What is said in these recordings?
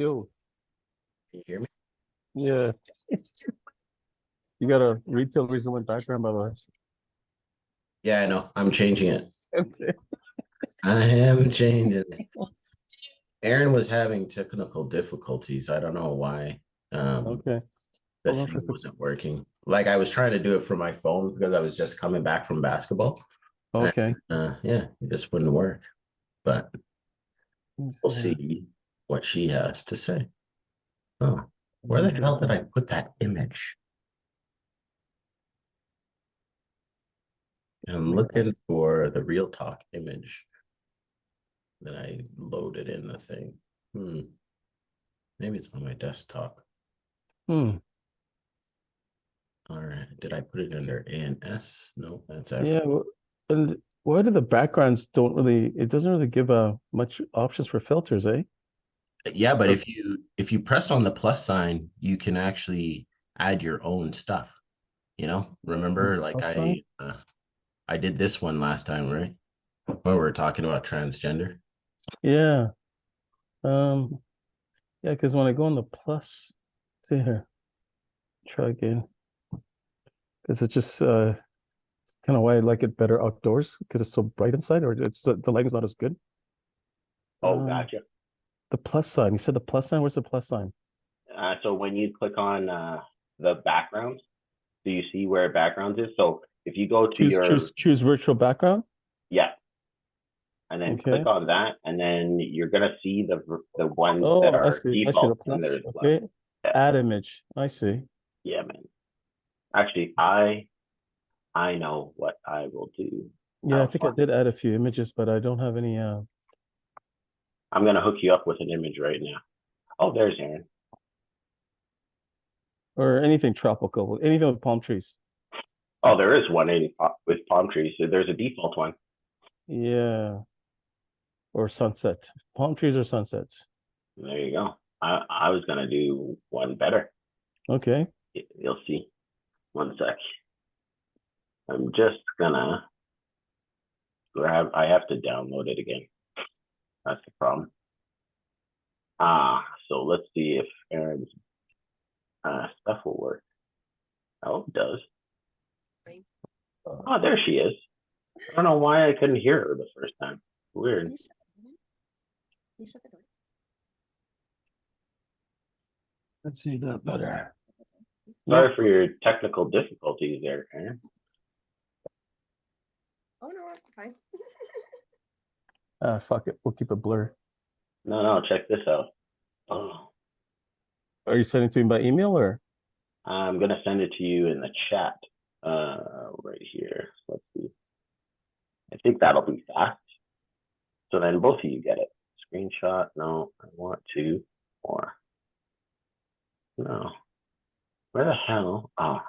Yo, Can you hear me? yeah, you got a retail resilient background, by the way. Yeah, I know. I'm changing it. Okay. I am changing it. Aaron was having technical difficulties. I don't know why. Um, Okay. the Hold on for thing a second. wasn't working. Like I was trying to do it from my phone because I was just coming back from basketball. And, Okay. yeah, it just wouldn't work. But we'll Yeah. see what she has to say. Oh, where the hell did I put that image? I'm looking for the real talk image that I loaded in the thing. Maybe it's on my desktop. Hmm. All right. Did I put it under ANS? No, that's F. Yeah. And why do the backgrounds don't really, it doesn't really give much options for filters, eh? Yeah, but Or if you press on the plus sign, you can actually add your own stuff. on the Remember, like plus side? I did this one last time, right? When we were talking about transgender. Yeah. Um, yeah, because when I go on the plus, see here, try again. Because it's just kind of why I like it better outdoors because it's so bright inside, or it's the lighting's not as good. Oh, Um, gotcha. the plus sign. You said the plus sign? Where's the plus sign? So when you click on the backgrounds, do you see where backgrounds is? So if you go to Choose your, choose choose virtual background. yeah, and then click Okay. on that, and then you're gonna see the ones that Oh, I are see. I see the default, and plus. there's plus. Okay. Yeah, Add so image. I see. yeah, man. Actually, I know what I will do. Yeah, I Oh think I fuck, did add a few images, but I don't have any I'm gonna hook you up with an image right now. Oh, there's Aaron. or anything tropical, anything with palm trees. Oh, there is one in with palm trees. So there's a default one. Yeah. Or sunset. Palm trees or sunsets. There you go. I was gonna do one better. Okay. You'll see. One sec. I'm just gonna grab. I have to download it again. That's the problem. So let's see if Aaron's stuff will work. Oh, it does. Oh, there she is. I don't know why I couldn't hear her the first time. Weird. Let's see that better. Sorry Yep. for your technical difficulties there, Aaron. Oh no, I'm fine. Fuck it. We'll keep it blur. No, check this out. Oh, Are you sending it to me by email or? I'm gonna send it to you in the chat. Right here. Let's see. I think that'll be fast. So then both of you get it. Screenshot. No, I want two more. No. Where the hell? Oh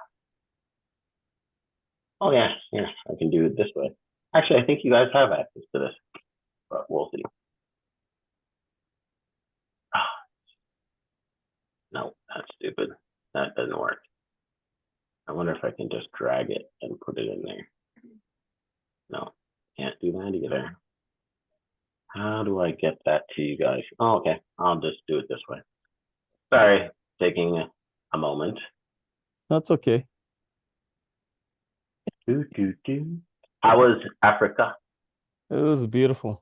yeah, I can do it this way. Actually, I think you guys have access to this, but we'll see. Oh, no, that's stupid. That doesn't work. I wonder if I can just drag it and put it in there. No, can't do that either. How do I get that to you guys? Oh, okay. I'll just do it this way. Sorry, taking a moment. That's okay. How was Africa? It was beautiful.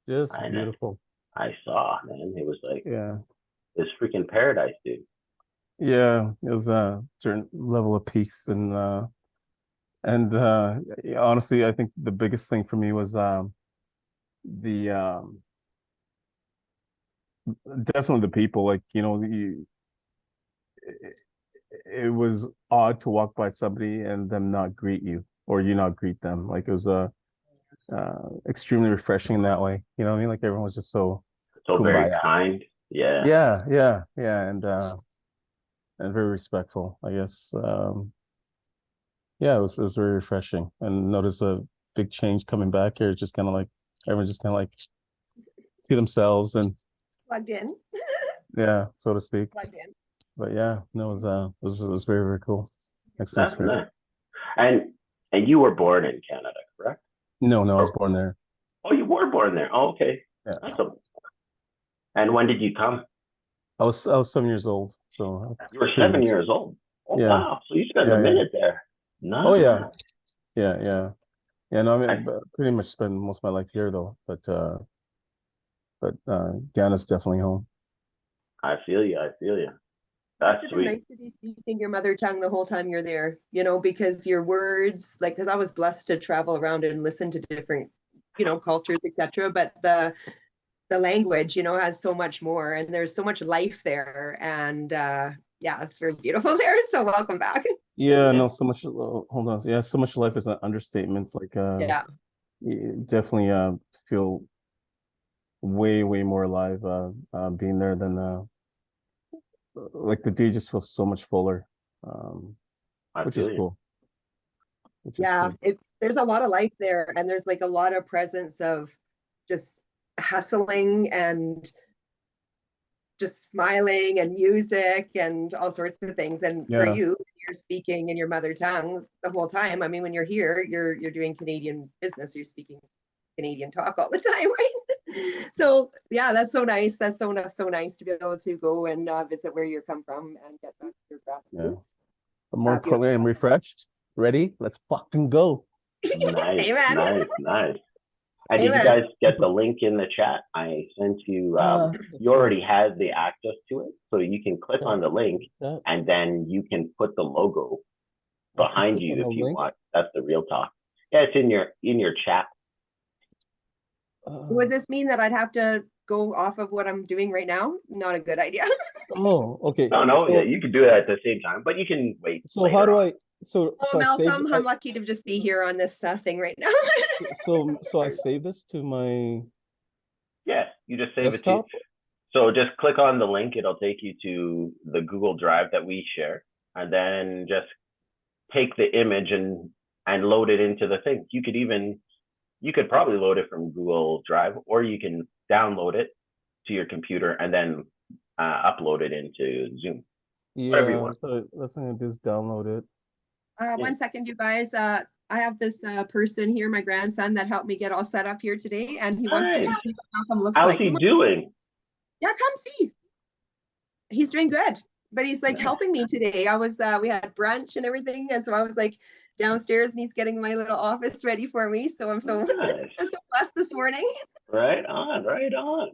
Just I know. beautiful. I saw, man. It was like Yeah. this freaking paradise, dude. Yeah. It was a certain level of peace and yeah, honestly, I think the biggest thing for me was the definitely the people. Like, it, it was odd to walk by somebody and them not greet you or you not greet them. Like it was extremely refreshing in that way. You know what I mean? Like everyone was just so So very kumbaya. kind. Yeah. Yeah, and very respectful, I guess. Yeah, it was very refreshing and notice a big change coming back here. It's just kind of like everyone's just kind of like to themselves and Plugged in. yeah, so to speak. Plugged in. But yeah, no, it was very, very cool. Excellent That's experience. nice. And and you were born in Canada, correct? No, I was Or born there. oh, you were born there. Oh, okay. Yeah. That's a, and when did you come? I was 7 years old, so You were pretty 7 much. years old. Oh Yeah, wow! So you spent a yeah, yeah. minute there. Oh yeah, Nice. yeah. Yeah, no, I I, mean, pretty much spend most of my life here though, but Ghana's definitely home. I feel you. I feel you. Must That's have been sweet. nice to be speaking your mother tongue the whole time you're there, because your words, like, because I was blessed to travel around and listen to different, cultures, etc. But the language, has so much more, and there's so much life there, and yeah, it's very beautiful there. So welcome back. Yeah, Yeah. no, so much. Hold on, yeah, so much life is an understatement. Like, Yeah, you definitely feel way more alive being there than like the day just feels so much fuller, um, I which is feel you. cool. Which is yeah, cool. there's a lot of life there, and there's like a lot of presence of just hustling and just smiling and music and all sorts of things. And for Yeah, you, you're speaking in your mother tongue the whole time. I mean, when you're here, you're doing Canadian business. You're speaking Canadian talk all the time, right? So yeah, that's so nice. That's so nice to be able to go and visit where you come from and get back to your yeah. grassroots. But more Beautiful. importantly, I'm refreshed. Ready? Let's fucking go. Nice, Amen. nice. And did you Amen. guys get the link in the chat? I sent you. Let's You see. already had the access to it, so you can click Yeah, on the link, yeah. and then you can put the logo I can behind click on you the if you link. want. That's the real talk. Yeah, it's in your chat. Would this mean that I'd have to go off of what I'm doing right now? Not a good idea. Oh, okay. No, yeah, So, you could do it at the same time, but you can wait so how later do on. I? So, Oh, so I save. Malcolm, I'm lucky to just be here on this thing right now. So I save this to my Yeah, you just save it to. desktop. So just click on the link. It'll take you to the Google Drive that we share, and then just take the image and load it into the thing. You could probably load it from Google Drive, or you can download it to your computer and then upload it into Zoom. Whatever you Yeah, want. so that's what I'm gonna do is download it. Yeah. 1 second, you guys. I have this person here, my grandson, that helped me get all set up here today, and he wants to Nice. just see what Malcolm looks How's like. he Come on. doing? Yeah, come see. He's doing good, but he's like Nice. helping me today. I was we had brunch and everything, and so I was like downstairs, and he's getting my little office ready for me. So I'm so Nice. I'm so blessed this morning. Right on, right on.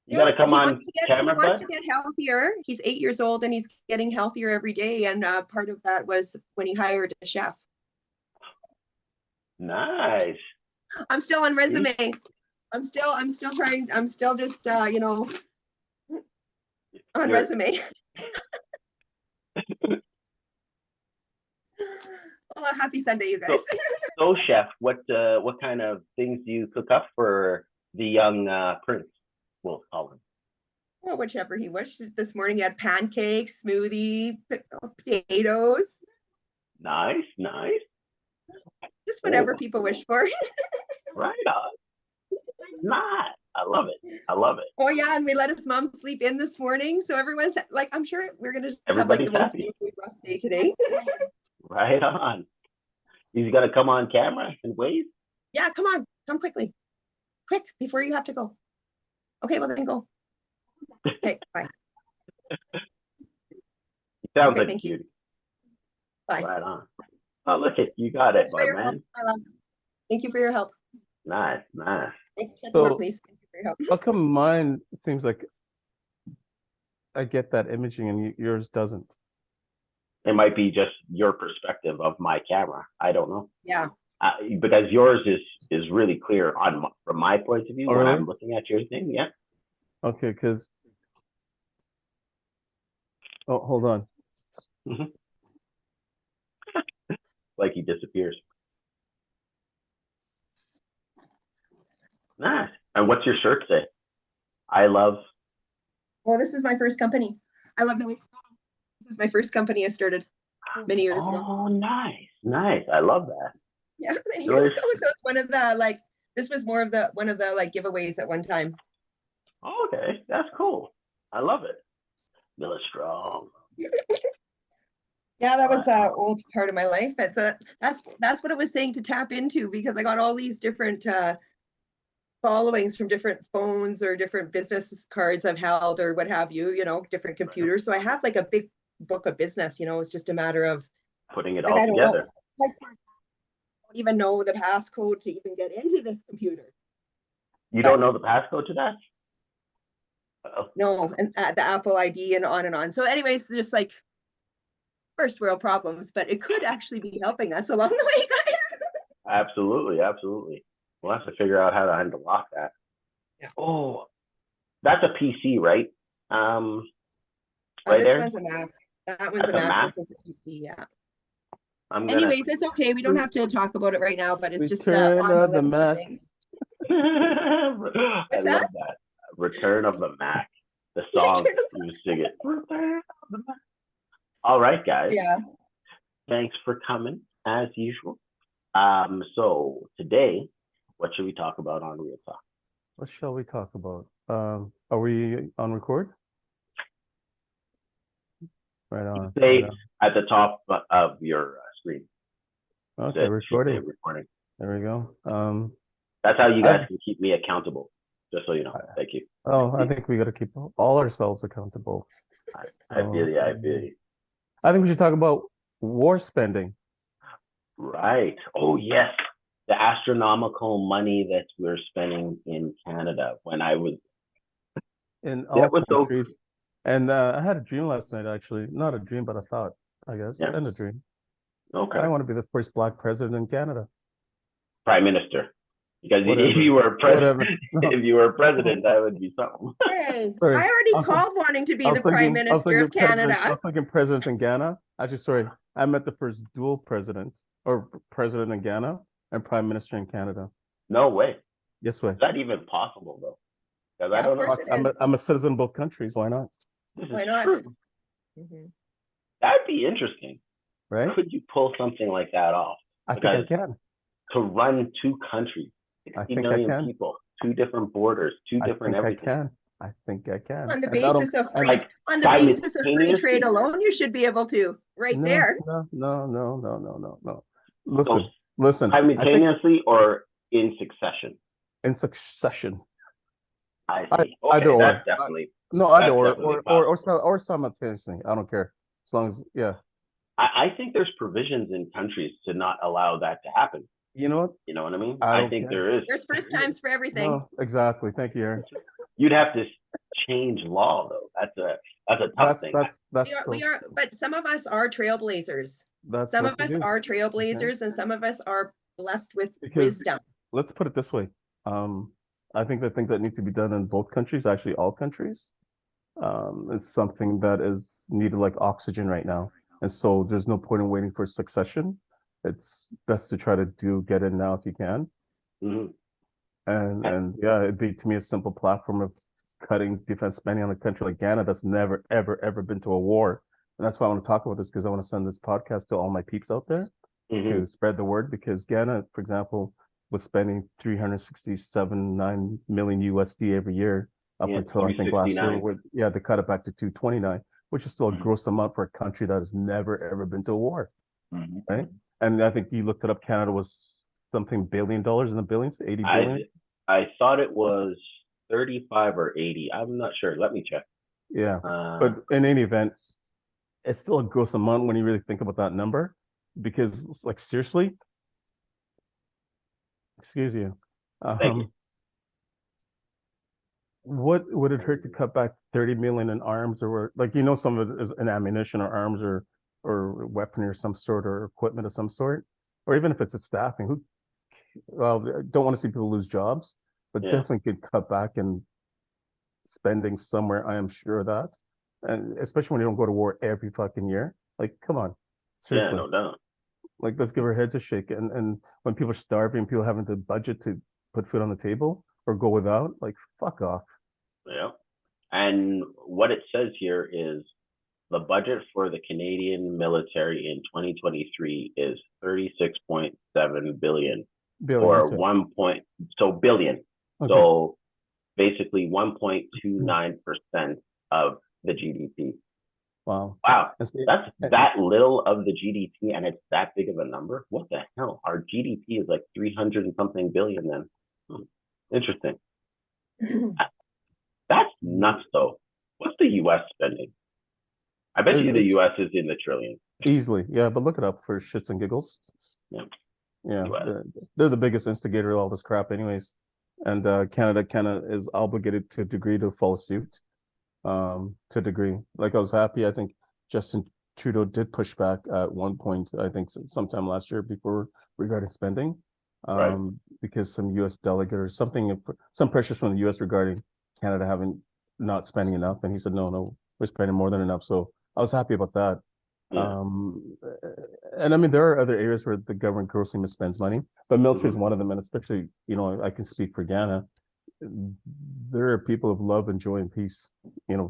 You Yeah, gotta come he wants on to get he camera, wants bud. to get healthier. He's 8 years old, and he's getting healthier every day. And part of that was when he hired a chef. Nice. I'm still on See? resume. I'm still trying. I'm still just on You're resume. Oh, happy Sunday, you guys. so chef. What kind of things do you cook up for the young prince? We'll call him. Well, whichever he wished. This morning he had pancakes, smoothie, potatoes, Nice, nice. just whatever Oh, people wish for. right on. Nice. I love it. I love it. Oh yeah, and we let his mom sleep in this morning, so everyone's like, I'm sure we're gonna just have like Everybody's the most happy. beautifully blessed day today. Right on. He's gonna come on camera and wave. Yeah, come quickly, quick before you have to go. Okay, well then go. Okay, bye. He sounds Okay, like a thank you. cutie. Bye. Right on. Oh, look it. You got it, Thanks for my your help, man. my love. Thank you for your help. Nice, nice. Shut the door, So please. Thank you for your help. how come mine seems like I get that imaging and yours doesn't? It might be just your perspective of my camera. I don't know. Yeah. Because yours is really clear from my point of view Oh, when really? I'm looking at your thing. Yeah. Okay, because hold on. Like he disappears. Nice. And what's your shirt say? I love. Well, this is my first company. I love the way. This is my first company I started many years ago. Oh, nice, nice. I love that. Yeah, many years ago. So it's one of the this was more of the one of the giveaways at one time. Oh, okay, that's cool. I love it. Miller Strong. Yeah, that was an old part of my life. That's what it was saying to tap into, because I got all these different followings from different phones or different business cards I've held or what have you, different computers. So I have like a big book of business, it's just a matter of, Putting it like, all I don't know, together. I don't even know the passcode to even get into this computer. You But- don't know the passcode to that? Uh-oh. No, and the Apple ID and on and on. So anyways, just like first world problems, but it could actually be helping us along the way, guys. Absolutely, absolutely. We'll have to figure out how to unlock that. Yeah. Oh, that's a PC, right? Right This there. one's a Mac. That one's That's a a Mac. Mac? This one's a PC. Yeah. I'm gonna. Anyways, it's okay. We don't have to talk about it right now, but it's just Return on the of the list of Mac. things. I What's love that? that. Return of the Mac. The song Return of you sing it. Return of the Mac. All right, guys. Yeah. Thanks for coming as usual. So today, what should we talk about on Real Talk? What shall we talk about? Are we on record? Right on. Say Right on. at the top of your screen. Okay, That should say recording. recording. There we go. That's how you guys can keep me accountable. Just so you know. Thank you. I think we got to keep all ourselves accountable. I feel you. I feel you. I think we should talk about war spending. Right. Oh yes. The astronomical money that we're spending in Canada. When I was In all that was so countries. And I had a dream last night, actually. Not a dream, but a thought, I guess. Yeah. And a dream. okay. I want to be the first black president in Canada. Prime Minister. Because Whatever. if you were president, Whatever. No. if you were president, that would be something. Hey, Sorry. I I already was- called wanting to be I was the Prime thinking- I was Minister of thinking president- I Canada. was thinking president in Ghana. Actually, sorry. I met the first dual president or president in Ghana and prime minister in Canada. No way. Yes, way. Is that even possible though? Because Yeah, I don't of know. course it I'm is. I'm a citizen of both countries. Why not? This is Why not? true. Mhm. That'd be interesting. Right? Could you pull something like that off? I think I Because can. to run two countries, I 60 think I million can. people, two different borders, two I different think I everything. can. I think I can. On the And not basis of and free, like on the basis of free simultaneously? trade alone, you should be able to, right no, there. no. Listen, So listen. I think simultaneously or in succession? in succession. I I- see. Okay, either or. that's definitely. No, either That's or definitely or simultaneously. I don't care. As long as I think there's provisions in countries to not allow that to happen. you know what? You know what I mean? I I don't think care. there is. There's first times for everything. No, exactly. Thank you, Aaron. You'd have to change law though. That's a tough That's thing. that's We are, but some of us are trailblazers. that's Some what of we us do. are trailblazers and some of us are blessed with Because- wisdom. Let's put it this way. I think the things that need to be done in both countries, actually all countries, is something that is needed like oxygen right now. And so there's no point in waiting for succession. It's best to try to get in now if you can. Mhm. And yeah, it'd be to me a simple platform of cutting defense spending on a country like Ghana that's never, ever been to a war. And that's why I want to talk about this, because I want to send this podcast to all my peeps out there Mhm. to spread the word, because Ghana, for example, was spending 367.9 million USD every year up Yeah, until I think last year. 369. They cut it back to 229, which is still a Mhm. gross amount for a country that has never, ever been to a war. Mhm. Right. And I think you looked it up, Canada was something $1 billion in the billions, 80 billion. I thought it was 35 or 80. I'm not sure. Let me check. Yeah. But in any event, it's still a gross amount when you really think about that number, because like seriously, excuse you. Thank you. What would it hurt to cut back 30 million in arms, or like, some of it is in ammunition or arms or weaponry of some sort or equipment of some sort, or even if it's a staffing, don't want to see people lose jobs, but Yeah. definitely could cut back in spending somewhere. I am sure of that. And especially when you don't go to war every fucking year. Like, come on. Yeah, Seriously. no doubt. Like, let's give our heads a shake. And when people are starving, people having the budget to put food on the table or go without, like, fuck off. Yeah. And what it says here is the budget for the Canadian military in 2023 is 36.7 billion, or Okay. 1 billion. Okay. So basically 1.29% of the GDP. Wow. Wow. And see- That's that little of the GDP, and it's that big of a number. What the hell? Our GDP is like 300 and something billion then. Interesting. That's nuts, though. What's the U.S. spending? I bet you the It's U.S. is in the trillions. easily, yeah, but look it up for shits and giggles. Yeah. Yeah, US. they're the biggest instigator of all this crap, anyways. And Canada is obligated to a degree to follow suit. To a degree. Like I was happy. I think Justin Trudeau did push back at one point. I think sometime last year before regarding spending, Right. because some U.S. delegate or something, some pressures from the U.S. regarding Canada having not spending enough, and he said no, we're spending more than enough. So I was happy about that. Yeah. And I mean, there are other areas where the government grossly misspends money, but military is Mhm. one of them. And especially, I can speak for Ghana. There are people of love and joy and peace, Yeah.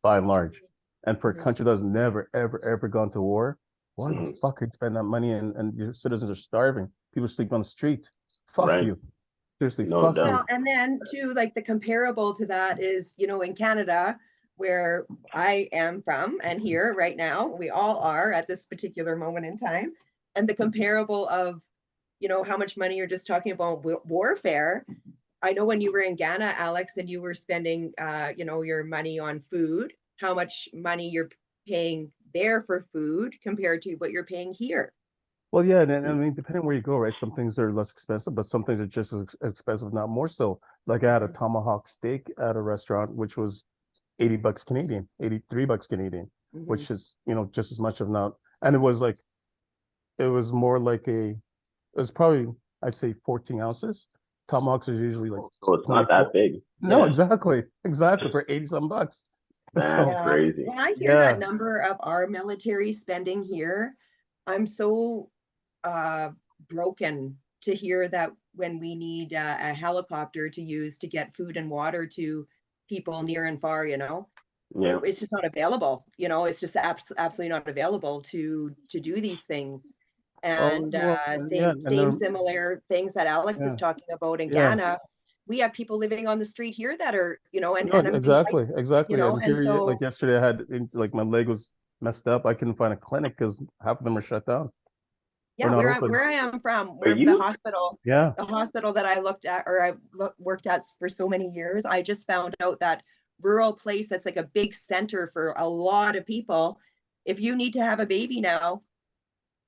by and large. And for a Mhm. country that's never, ever, ever gone to war, why the Mhm. fuck are you spend that money and your citizens are starving? People sleep on the street. Fuck Right. you. Seriously, No fuck doubt. you. Well, and then too, like the comparable to that is, in Canada, where I am from, and here right now, we all are at this particular moment in time. And the comparable of, how much money you're just talking about warfare. I know when you were in Ghana, Alex, and you were spending, your money on food, how much money you're paying there for food compared to what you're paying here. Well, yeah, and I mean, depending where you go, right? Some things are less expensive, but some things are just as expensive, not more so. Like I had a tomahawk steak at a restaurant, which was 80 bucks Canadian, 83 bucks Canadian, Mhm. which is, just as much of not, and it was more like it was probably, I'd say 14 ounces. Tomahawks are usually like So it's not 24. that big. No, Yeah. exactly for 80 some bucks. That's So, Yeah. crazy. When I hear that yeah. number of our military spending here, I'm so uh, broken to hear that when we need a helicopter to use to get food and water to people near and far, Yeah. it's just not available. It's just absolutely not available to do these things. And Yeah, and same similar things that Alex is yeah, talking about in yeah. Ghana. We have people living on the street here that are, and No, I'm being exactly, exactly. And and here, like so yesterday, like my leg was messed up. I couldn't find a clinic because half of them are shut down or yeah, not where I open. where I am from, Are where you? Yeah. the hospital that I looked at or worked at for so many years, I just found out that rural place that's like a big center for a lot of people. If you need to have a baby now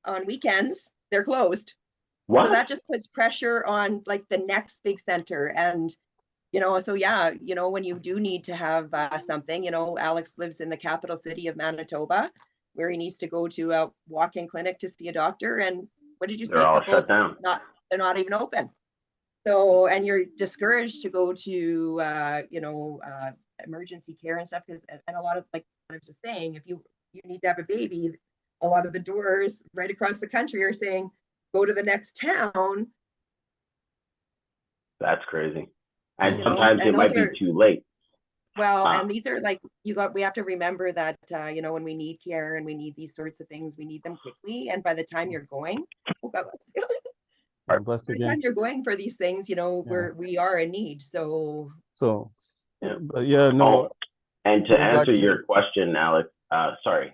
on weekends, they're closed. So What? that just puts pressure on like the next big center. And so yeah, when you do need to have something, Alex lives in the capital city of Manitoba, where he needs to go to a walk-in clinic to see a doctor. And what did you They're say? A all couple, shut down. they're not even open. So, and you're discouraged to go to, emergency care and stuff because, and a lot of like I was just saying, if you need to have a baby, a lot of the doors right across the country are saying, go to the next town, That's crazy. And Mhm. sometimes it and those might be are too late. well, Uh, and these are like we have to remember that when we need care and we need these sorts of things, we need them quickly. And by the time you're going, oh God, I'm blessed by the time again. you're going for these things, Yeah. we are in need. So So, yeah. but yeah, Oh, no, and to going back answer to your question, Alex, sorry,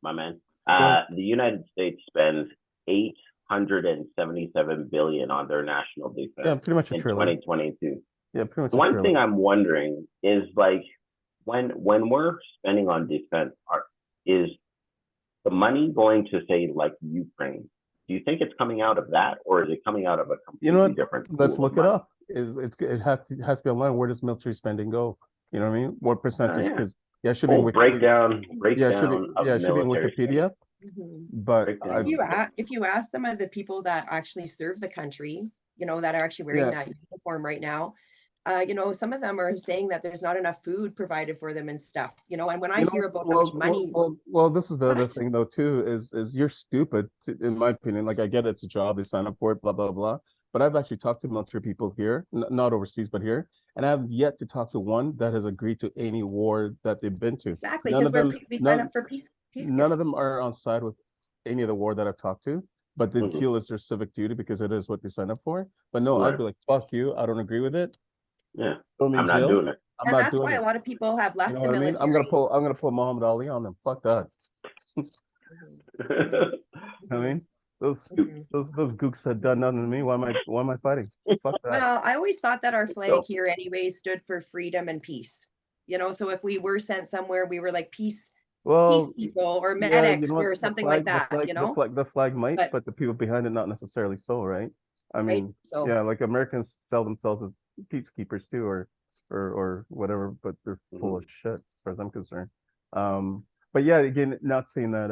my man. yeah, The United States spends 877 billion on their national yeah, defense pretty much a in trillion. 2022. Yeah, pretty much a One trillion. thing I'm wondering is like when we're spending on defense, is the money going to say like Ukraine? Do you think it's coming out of that, or is it coming out of a You know completely what? different Let's pool of look it money? up. It has to be online. Where does military spending go? You know what I mean? What percentage? Yeah. Because yeah, it should be in Oh, Wikipedia. breakdown of Yeah, it should be in military spending. Wikipedia. mhm. But But I if you ask some of the people that actually serve the country, that are actually wearing yeah, that uniform right now, some of them are saying that there's not enough food provided for them and stuff, and when I hear about how much money, this is the other what? thing though too is you're stupid in my opinion. Like I get it's a job, they sign up for it, blah blah blah. But I've actually talked to military people here, not overseas, but here, and I've yet to talk to one that has agreed to any war that they've been to. Exactly, None because of them, we sign none up for peace none of them are on side with any of the war that I've talked to, but they Mhm. feel it's their civic duty because it is what they signed up for. But no, I'd Right. be like, fuck you, I don't agree with it. Yeah. Throw me in I'm not jail. doing it. I'm and not that's doing why a it. lot of people have You left know the what I mean? military. I'm gonna pull Muhammad Ali on them. Fuck that. Mhm. I mean, those Mhm. those gooks had done nothing to me. Why am I fighting? Fuck that. Well, I always thought that our flag So, here anyway stood for freedom and peace. So if we were sent somewhere, we were like peace Well, people or yeah, you know medics what? or something like The flag might, but but the people behind it not necessarily so, right? I right. mean, So yeah, like Americans sell themselves as peacekeepers too, or whatever, but they're full mhm. of shit, as far as I'm concerned. But yeah, again, not saying that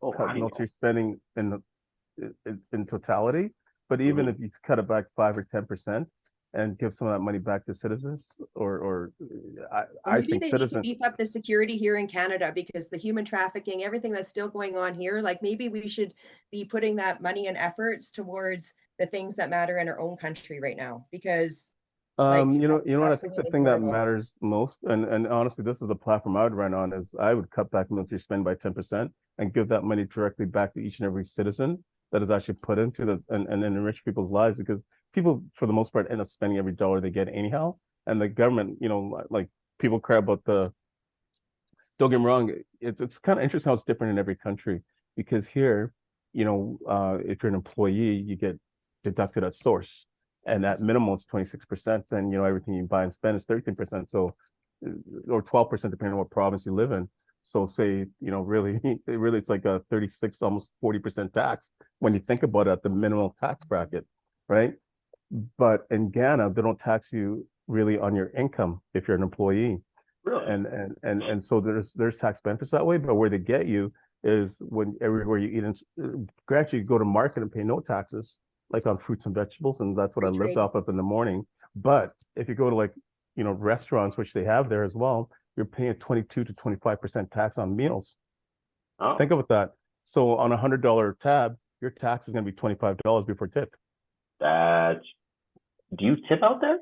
Oh, cut I know. military spending in totality, but even Mhm. if you cut it back 5 or 10% and give some of that money back to citizens, or Well, I maybe think they need to citizens. beef up the security here in Canada because the human trafficking, everything that's still going on here, like maybe we should be putting that money and efforts towards the things that matter in our own country right now because like You that's know what? I think the absolutely thing that horrible. matters most, and honestly, this is the platform I would run on, is I would cut back military spend by 10% and give that money directly back to each and every citizen that is actually put into and enrich people's lives, because people, for the most part, end up spending every dollar they get anyhow. And the government, like people cry about the, don't get me wrong, it's kind of interesting how it's different in every country, because here, if you're an employee, you get deducted at source, and at minimum it's 26%. Then everything you buy and spend is 13%. So, or 12% depending on what province you live in. So say, really, really it's like a 36, almost 40% tax when you think about it at the minimum tax bracket, right? But in Ghana, they don't tax you really on your income if you're an employee, Really? and so there's tax benefits that way. But where they get you is when everywhere you eat, and gradually you go to market and pay no taxes, like on fruits and vegetables, and that's what I Free lived trade. off of in the morning. But if you go to, like, restaurants, which they have there as well, you're paying 22 to 25% tax on meals. Oh, Think about that. So on $100 tab, your tax is going to be $25 before tip. that's. Do you tip out there?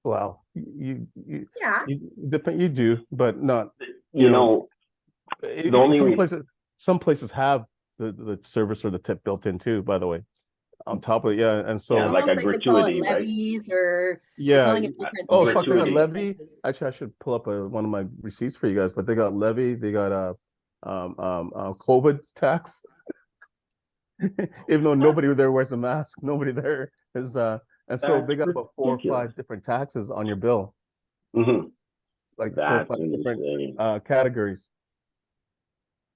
Well, Yeah. you do, but not, You you know, know, the only some reason. places have the service or the tip built in too, by the way, on top of it. Yeah. And Yeah, It's so, like a almost like they call it gratuity, right? levies or they're yeah. calling it different Oh, fuck, things they in got Gratuity. different levy. places. Actually, I should pull up one of my receipts for you guys, but they got levy, they got COVID tax. Even though nobody there wears a mask, nobody there is, and so That's they got about four or ridiculous. five different taxes on your bill, Hmm. like four or That's five different insane. categories.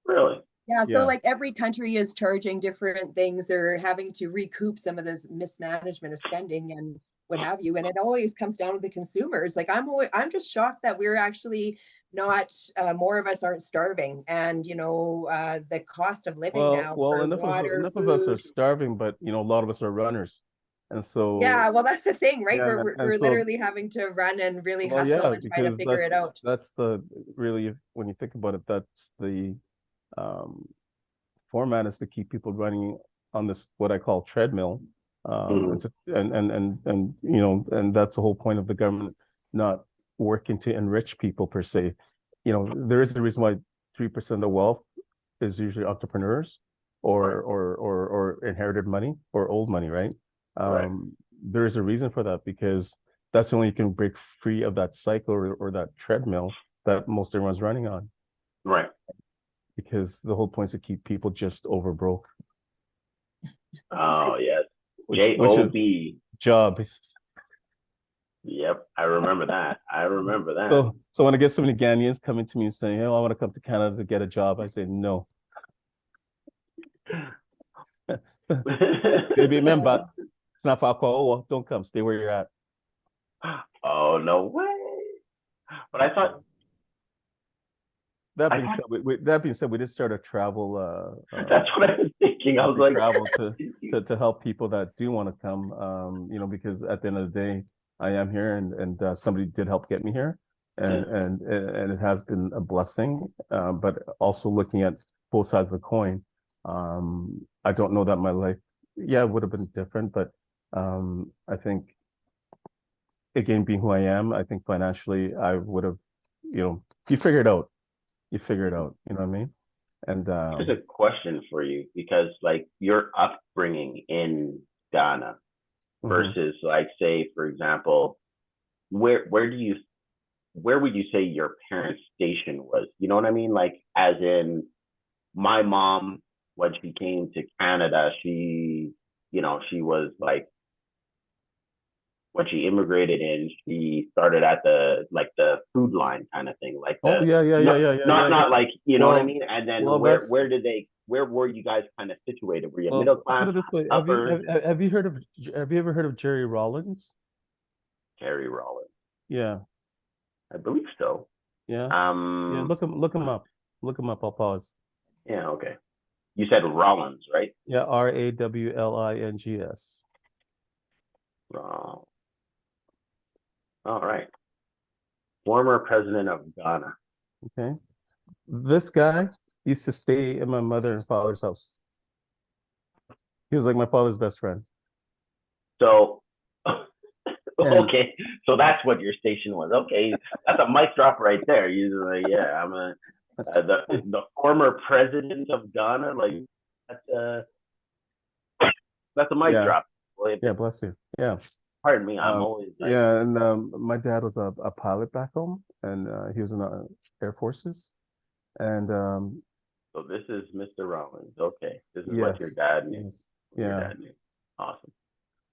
Really? Yeah, so Yeah. like every country is charging different things. They're having to recoup some of this mismanagement of spending and what have you. And it always comes down to the consumers. Like I'm just shocked that we're actually not more of us aren't starving. And the cost of living now Well, for water, enough of us are food. starving, but a lot of us are runners, and so Yeah, well, that's the thing, right? yeah, We're literally having to run and really well, hustle yeah, and try to because figure it out. that's the really, when you think about it, that's the um, format, is to keep people running on this, what I call treadmill. Hmm. It's and that's the whole point of the government not working to enrich people per se. There is a reason why 3% of the wealth is usually entrepreneurs, Right. or inherited money or old money, right? Right. There is a reason for that, because that's the only you can break free of that cycle, or that treadmill that most everyone's running on, Right. because the whole point is to keep people just over broke, Oh, yes. which is Job. job. Yep. I remember that. I remember that. So when I get so many Ghanaians coming to me and saying, "Oh, I want to come to Canada to get a job," I say, "No, baby, remember, Yeah. it's not for alcohol. Well, don't come. Stay where you're at." Oh, no way. But That I being thought said, that being said, we did start a travel that's what I was thinking. I was monthly like, travel to help people that do want to come. Because at the end of the day, I am here, and somebody did help get me here, yeah. and it has been a blessing. But also looking at both sides of the coin, I don't know that my life, yeah, would have been different, but I think, again, being who I am, I think financially I would have, you figure it out. You figure it out. You know what I mean? And Here's a question for you because, like, your upbringing in Ghana mhm. versus, like, say, for example, where do you where would you say your parents' station was? You know what I mean? Like, as in, my mom when she came to Canada, she, she was like, when she immigrated in, she started at the food line kind of thing, like Oh yeah, yeah, yeah, not yeah, yeah, not yeah, yeah. not like, you know what I Well, mean? And then well, that's where were you guys kind of situated? Were you well. middle I'll put class, it this way: upper? have you heard of have you ever heard of Jerry Rollins? Terry Rollins, Yeah, I believe so. yeah, yeah. Um, Look him up. Look him up. I'll pause. yeah, okay. You said Rollins, right? Yeah, Rawlings. Wrong. All right. Former president of Ghana. Okay. This guy used to stay in my mother and father's house. He was like my father's best friend. So, And okay, so that's what your station was. Okay, that's a mic drop right there. Usually, yeah, I'm a the former president of Ghana. Like that's a that's a mic yeah, drop. Well, yeah, bless you. Yeah. pardon me, I'm always like, Yeah, and my dad was a pilot back home, and he was in the Air Forces. And so this is Mr. Rollins. Okay, this is what your yes, dad knew. yes, What your yeah, dad knew. Awesome.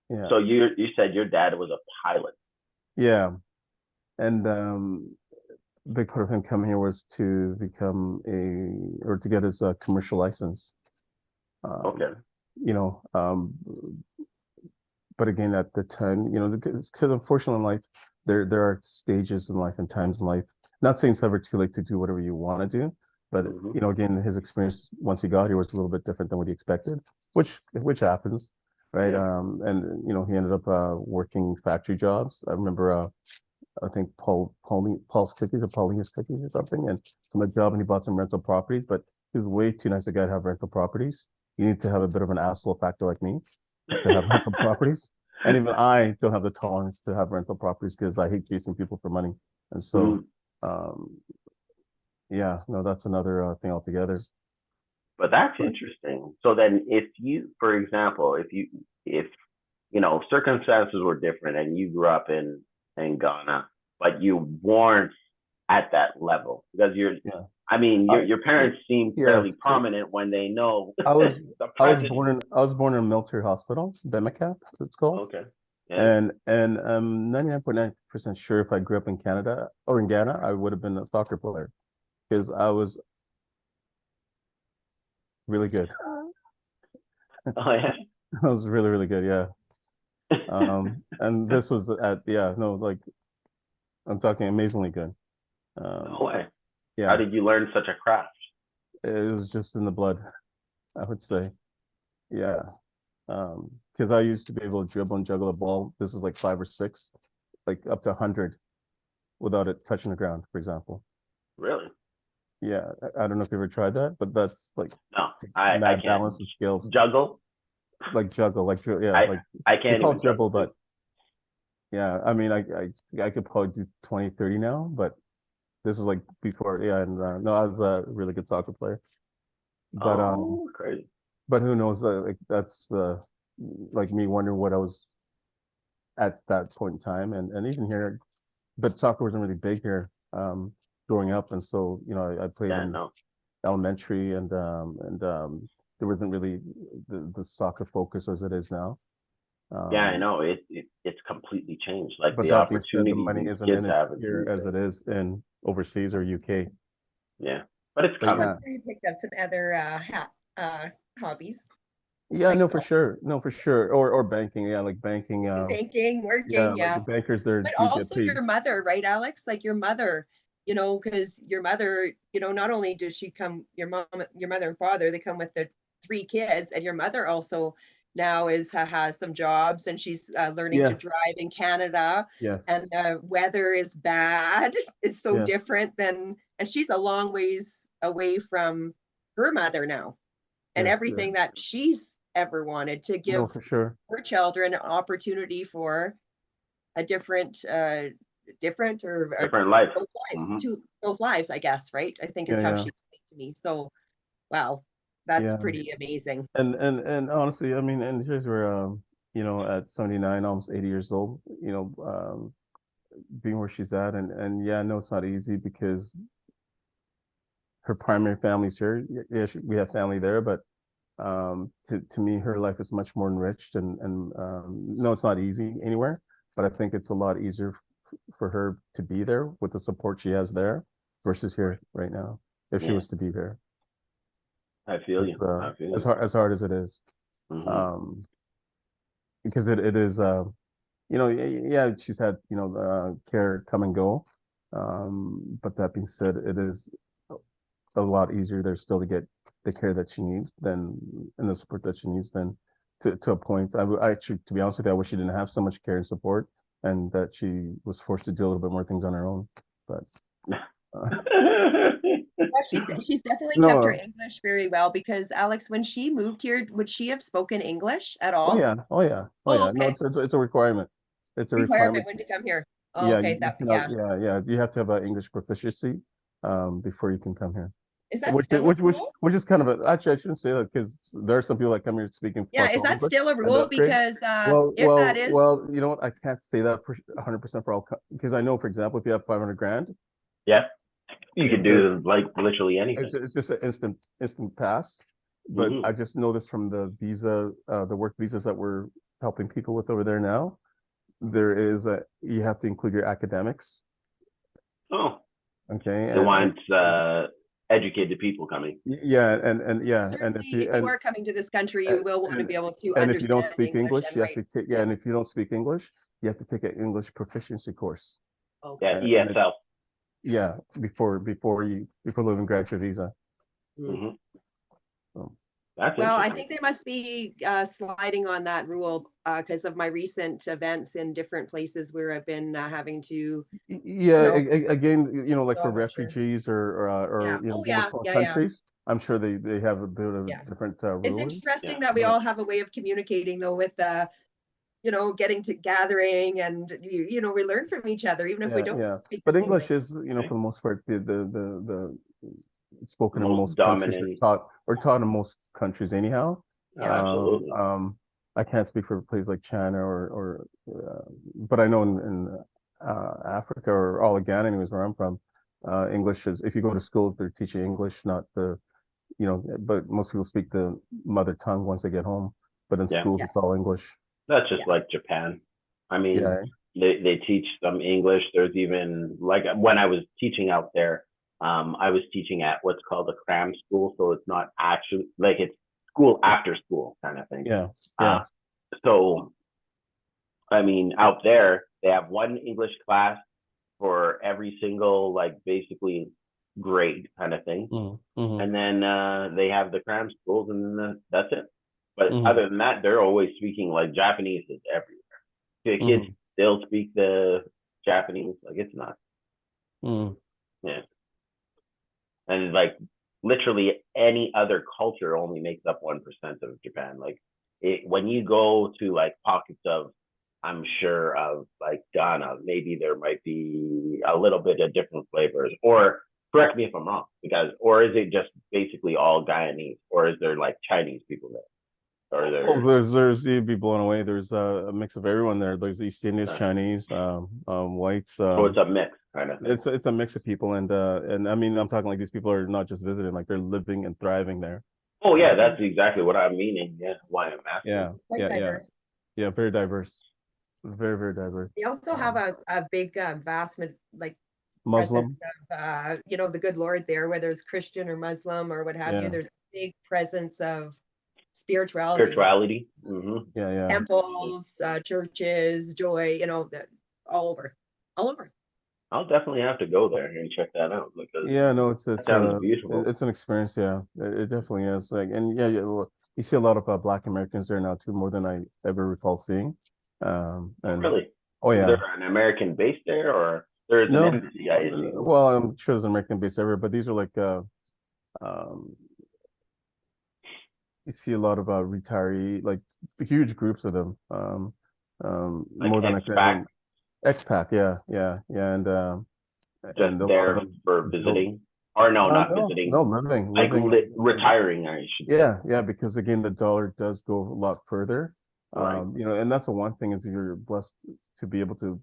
yeah, So you said your dad was a pilot. yeah. And big part of him coming here was to become or to get his commercial license. Um, Okay. you know, but again, at the time, because unfortunately in life, there are stages in life and times in life. Not saying it's ever too late to do whatever you want to do, but Hmm. again, his experience once he got here was a little bit different than what he expected, which happens, right? Yeah. And he ended up working factory jobs. I remember I think Paul's Cookies or Paulina's Cookies or something, and from a job, and he bought some rental properties, but he was way too nice a guy to have rental properties. You need to have a bit of an asshole factor like me to have rental properties. And even I don't have the tolerance to have rental properties because I hate chasing people for money. And so, Mhm. um, yeah, no, that's another thing altogether. But that's But interesting. So then if you, for example, if circumstances were different and you grew up in Ghana, but you weren't at that level because yeah, I mean, I, your so parents seem yeah, fairly so prominent when they know I was the I was president. born in a military hospital, Bemacap, it's called. Okay. Yeah. And I'm 99.9% sure if I grew up in Canada or in Ghana, I would have been a soccer player because I was really good. Oh yeah. I was really, really good, yeah. And this was yeah, no, like I'm talking amazingly good. No Um, way. How yeah, did you learn such a craft? it was just in the blood, I would say. Yeah. Because I used to be able to dribble and juggle a ball. This is like 5 or 6, like up to 100 without it touching the ground, for example. Really? Yeah, I don't know if you ever tried that, but that's like No, takes I mad can't balance and skills, juggle. like juggle, yeah, I like I they can't call even it dribble, juggle too. but yeah, I mean, I could probably do 20, 30 now, but this is like before, yeah, and no, I was a really good soccer player, but Oh, crazy. who knows, like that's like me wondering what I was at that point in time, and even here, but soccer wasn't really big here, growing up, and so I played Yeah, in no. elementary, and there wasn't really the soccer focus as it is now. Yeah, I Um, know. It's completely changed. Like but the that being said, the opportunities money these isn't kids in it have is here as insane. it is in overseas or UK. Yeah, but it's But coming. I'm yeah, sure you picked up some other hobbies yeah, like no, for sure, no, for sure, or banking, yeah, like banking, thinking, yeah, working, like yeah. the bankers there But do get also paid. your mother, right, Alex? Like your mother, because your mother, not only does she come, your mother and father, they come with their 3 kids, and your mother also now has some jobs, and she's learning to Yes, drive in Canada, yes, and the weather is bad. It's so yes, different and she's a long ways away from her mother now, and yes, yes, everything that she's ever wanted to no, give for sure. her children an opportunity for a different or Different life. both lives, Hmm. both lives, I guess, right? I think is Yeah, how yeah, she explained to me. So wow, that's yeah. pretty amazing. And honestly, I mean, and here's where at 79, almost 80 years old, being where she's at, and yeah, no, it's not easy because her primary family's here. Yeah, we have family there, but To me, her life is much more enriched, and no, it's not easy anywhere, but I think it's a lot easier for her to be there with the support she has there versus here right now. If she Yeah. was to be here, I feel you. it's, I feel as you. hard as it is, Mhm. because it is yeah, she's had care come and go, but that being said, it is a lot easier there still to get the care that she needs than and the support that she needs than to a point. I actually, to be honest with you, I wish she didn't have so much care and support, and that she was forced to do a little bit more things on her own. But Yeah, she's definitely kept her no, English very well because Alex, when she moved here, would she have spoken English at oh all? yeah, oh yeah, oh Oh, yeah. No, okay. it's a requirement. It's a Requirement requirement. when to come here. Oh, Yeah, okay. That, cannot, yeah. yeah. You have to have an English proficiency before you can come here. Is that still a rule? Which is kind of a, actually, I shouldn't say that because there are some people that come here speaking Yeah, is functional that English, still a and rule? that's great. Because if that is, Well, you know what? I can't say that for 100% for all, because I know, for example, if you have 500 grand, Yeah. You could there's do like literally anything. it's just an instant pass. But Mhm. I just know this from the the work visas that we're helping people with over there now. There is you have to include your academics, Oh, okay, they want educated people coming. yeah, and yeah, and certainly if you are coming to this country, you will want to and be able to and if you don't understand speak English English, and you have write. to take, yeah, and if you don't speak English, you have to take an English proficiency course. Okay. Yeah, And ESL. yeah, before living graduate visa. Hmm. So, That's Well, I interesting. think they must be sliding on that rule because of my recent events in different places where I've been having to, yeah, know, again, like so for I'm not sure. refugees Yeah. or Oh, war yeah. torn Yeah. Yeah. countries, I'm sure they have a bit Yeah. of different It's ruling. interesting Yeah. that we But all have a way of communicating though with getting to gathering and we learn from each other even if we yeah, don't yeah. speak the But same English language. is, for the most part, the it's spoken in Most most countries, dominant. or taught in most countries anyhow. Yeah, absolutely. I can't speak for places like China but I know in Africa or all of Ghana, anyways, where I'm from, English is, if you go to school, they're teaching English, not but most people speak the mother tongue once they get home. But in Yeah. schools, Yeah. it's all English. That's just Yeah. like Japan. I mean, Yeah, they teach some English. There's even like when I was teaching out there, I was teaching at what's called a cram school, so it's not actually like it's school after school kind of thing. yeah, Uh, yeah. so I mean, out there they have one English class for every single like basically grade kind of thing, Mm-hmm. and then they have the cram schools, and then that's it. But Mm-hmm. other than that, they're always speaking like Japanese is everywhere. The kids Mm-hmm. still speak the Japanese. Like it's not. Mm-hmm. Yeah. And like literally any other culture only makes up 1% of Japan. Like when you go to like pockets of, I'm sure of like Ghana, maybe there might be a little bit of different flavors. Or correct me if I'm wrong, or is it just basically all Guyanese, or is there like Chinese people there? Or Oh, there, you'd be blown away. There's a mix of everyone there. There's East Indians, Chinese, whites. so it's a mix kind of thing. It's a mix of people, and I mean, I'm talking like these people are not just visiting, like they're living and thriving there. Oh yeah, Um, that's exactly what I'm meaning. Yeah, why I'm asking. yeah, Quite yeah, yeah, diverse. yeah. Very diverse, very, very diverse. We also have a big vast like presence Muslim, of the good Lord there, whether it's Christian or Muslim or what have you. yeah, There's a big presence of spirituality, Spirituality. Mm-hmm. yeah, yeah. temples, churches, joy, all over, all over. I'll definitely have to go there and check that out because Yeah, no, that sounds beautiful. it's an experience. Yeah, it definitely is. Like, and yeah, well, you see a lot of Black Americans there now too, more than I ever recall seeing. Oh, And really? oh Is yeah, there an American base there, or there is an no, embassy? I assume. well, I'm sure there's an American base everywhere, but these are like um, you see a lot of retiree, like huge groups of them. Like More than I can expat, ever. Expat, yeah, yeah, yeah, just and a lot of there them for built. visiting, or no, not No, visiting, no, like retiring, I should say. yeah, yeah, because again, the dollar does go a lot further. Right. And that's the one thing is if you're blessed to be able to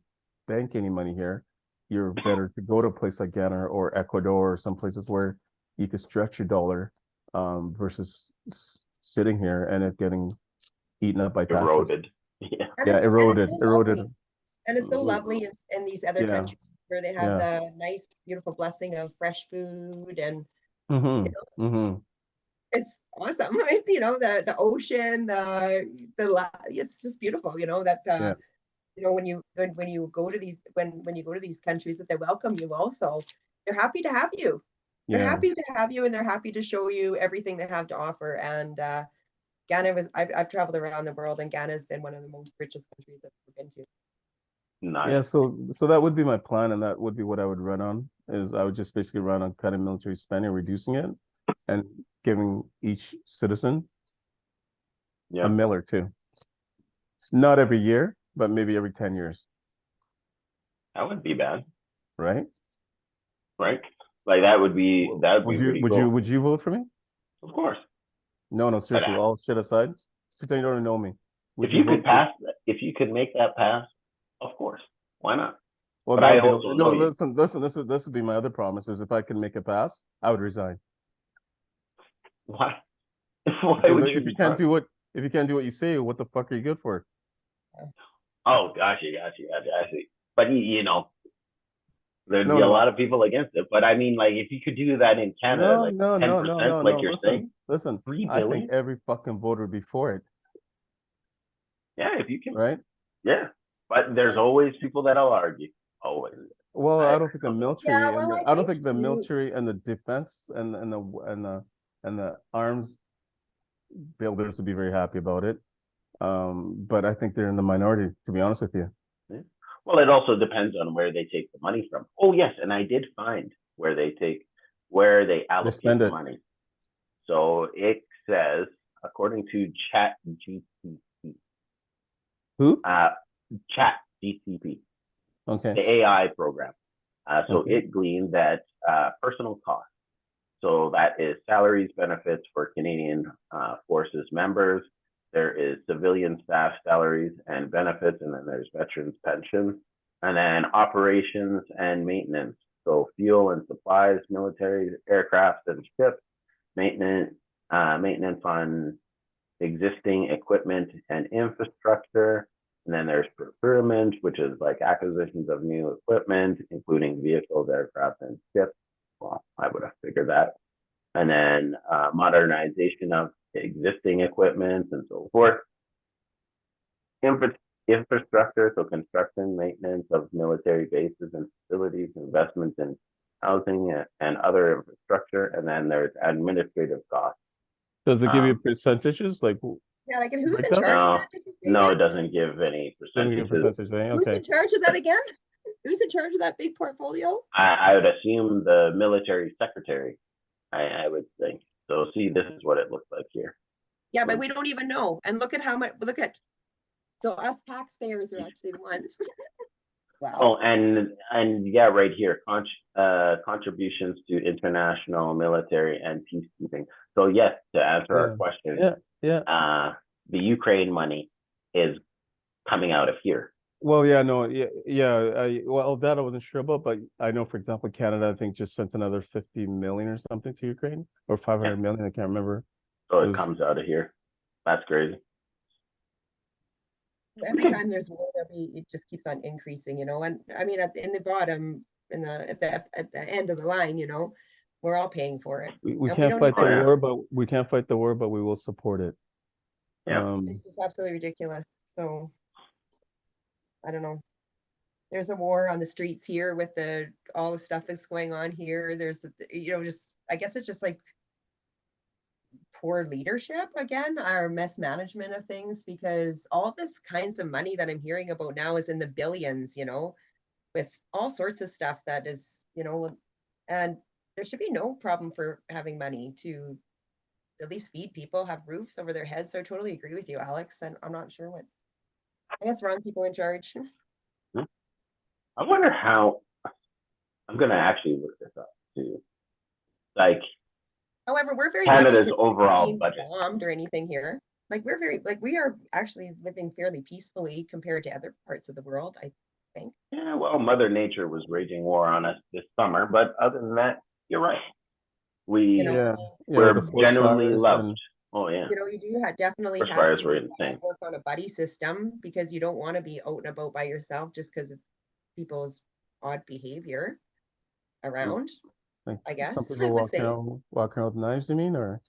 bank any money here, you're better to go to a place like Ghana or Ecuador or some places where you can stretch your dollar, versus sitting here and it getting eaten up by taxes. Eroded. Yeah. Yeah, And eroded, so eroded. lovely. And it's so lovely in these other Yeah. countries where they have Yeah. the nice, beautiful blessing of fresh food, and it's awesome. You know, the ocean, it's just beautiful. You know that Yeah. you know when you go to these when you go to these countries, that they welcome you. Also, they're happy to have you. They're Yeah. happy to have you, and they're happy to show you everything they have to offer. And Ghana I've traveled around the world, and Ghana has been one of the most richest countries I've ever been to. Nice. Yeah, so that would be my plan, and that would be what I would run on, is I would just basically run on cutting military spending, reducing it, and giving each citizen Yeah. a mill or two. Not every year, but maybe every 10 years, That wouldn't be bad, right? right? Like that would be pretty cool. Would you vote for me? Of course. No, seriously, all shit aside, pretend you don't know me. Would If you vote could pass, if you could make that pass, of course. Why not? Well, But I that would also be, know no, you. listen, this would be my other promise, is if I can make it pass, I would resign. Why? Why Because would if you can't do what you say, what the fuck are you good for? Oh, gotcha. I see. But you know, there'd be a No. lot of people against it. But I mean, like, if you could do that in Canada, like 10%, like you're saying, Listen, 3 I billion. think every fucking voter would be for it, Yeah, if you can, right? yeah. But there's always people that'll argue. Always. Well, I don't think the military Yeah, and well, I don't think the too. military and the defense and the arms builders would be very happy about it. But I think they're in the minority, to be honest with you. Yeah. Well, it also depends on where they take the money from. Oh, yes, and I did find where they allocate spend the it. money. So it says, according to ChatGPT, Who? ChatGPT, Okay. the AI program. So Okay. it gleaned that personal costs. So that is salaries, benefits for Canadian Forces members. There is civilian staff salaries and benefits, and then there's veterans pensions, and then operations and maintenance. So fuel and supplies, military aircraft and ships, maintenance on existing equipment and infrastructure. And then there's procurement, which is like acquisitions of new equipment, including vehicles, aircraft, and ships. Well, I would have figured that. And then modernization of existing equipment and so forth. Infrastructure, so construction, maintenance of military bases and facilities, investments in housing and other infrastructure. And then there's administrative costs. Does it give you percentages? Like, Yeah, like, and who's in breakdown? charge of that? Did you say No, that? it doesn't give any Doesn't give percentages. percentage, eh? Who's Okay. in charge of that again? Who's in charge of that big portfolio? I would assume the military secretary, I would think. So see, this is what it looks like here. Yeah, but we don't even know. And look at how much, so us taxpayers are actually the ones. Wow. Oh, and yeah, right here, contributions to international military and peacekeeping. So yes, to answer our question, Yeah. The Ukraine money is coming out of here. Well, yeah, no, yeah. Well, that I wasn't sure about, but I know, for example, Canada, I think, just sent another 50 million or something to Ukraine, or 500 million. I can't remember. So it comes out of here. That's crazy. Every time there's war, it just keeps on increasing, you know. And I mean, at the bottom, at the end of the line, you know, we're all paying for it. We can't fight the war, but we can't fight the war, but we will support it. Yeah. It's just absolutely ridiculous. So I don't know. There's a war on the streets here with all the stuff that's going on here. There's, you know, I guess it's just like poor leadership again, our mismanagement of things, because all this kinds of money that I'm hearing about now is in the billions, you know, with all sorts of stuff that is, you know, and there should be no problem for having money to at least feed people, have roofs over their heads. So I totally agree with you, Alex. And I'm not sure I guess wrong people in charge. I wonder how. I'm gonna actually look this up too. Like, however, we're very Canada's lucky overall budget bombed or anything here. Like we are actually living fairly peacefully compared to other parts of the world, I think. Yeah, well, Mother Nature was waging war on us this summer, but other than that, you're right. We're genuinely loved. Oh yeah. You know, you do definitely First have fires to were insane. work on a buddy system because you don't want to be out and about by yourself just because of people's odd behavior around, Like I guess some I people would say. walking around with knives, you mean, or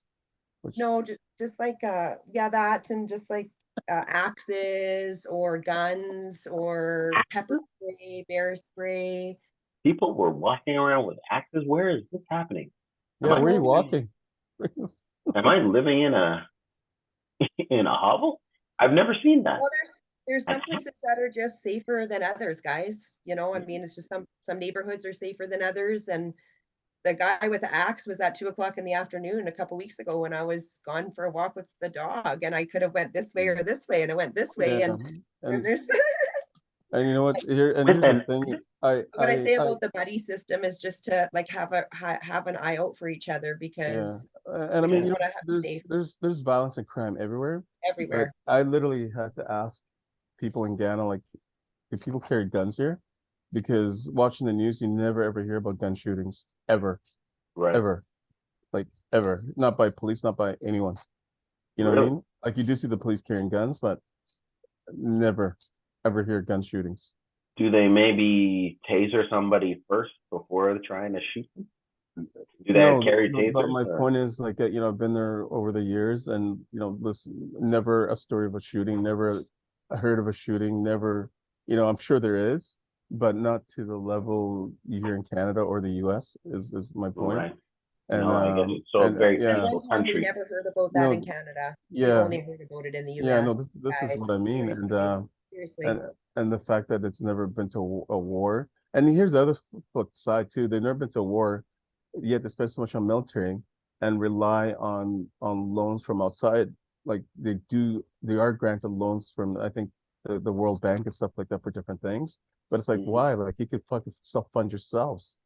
which? No, just like yeah, that and just like axes or guns or pepper spray, bear spray. People were walking around with axes. Where is this happening? Am Yeah, I where are you living, walking? am I living in a in a hovel? I've never seen that. Well, there's some places that are just safer than others, guys. You know, I Mm-hmm. mean, it's just some neighborhoods are safer than others. And the guy with the axe was at 2 o'clock in the afternoon a couple weeks ago when I was gone for a walk with the dog, and I could have went this way or this way, and I went this way, Yeah, and and there's and you know what? With Here's the an thing. I what I I say I about the buddy system is just to like have an eye out for each other Yeah, because and I we mean, just you know, want to be safe there's violence and crime everywhere, but everywhere. I literally had to ask people in Ghana, like, do people carry guns here? Because watching the news, you never ever hear about gun shootings ever, right. ever, like ever, not by police, not by anyone. You know what I Really? mean? Like you do see the police carrying guns, but never ever hear gun shootings. Do they maybe taser somebody first before trying to shoot them? Do they No, carry but tasers? my Or? point is like you know, I've been there over the years, and you know, listen, never a story of a shooting, never a heard of a shooting, never, you know, I'm sure there is, but not to the level you hear in Canada or the US is my point. Right. And No, I guess it's so very At yeah, one peaceful time, we country. never heard about that in no, Canada. We yeah, only heard about it in the yeah, no, US, this is what guys. I mean, Seriously, seriously. and and the fact that it's never been to a war, and here's the other flip side too, they've never been to a war, yet they spend so much on military and rely on loans from outside. Like they are granted loans from I think the World Bank and stuff like that for different things. But it's like Mhm. why? Like you could fucking self fund yourselves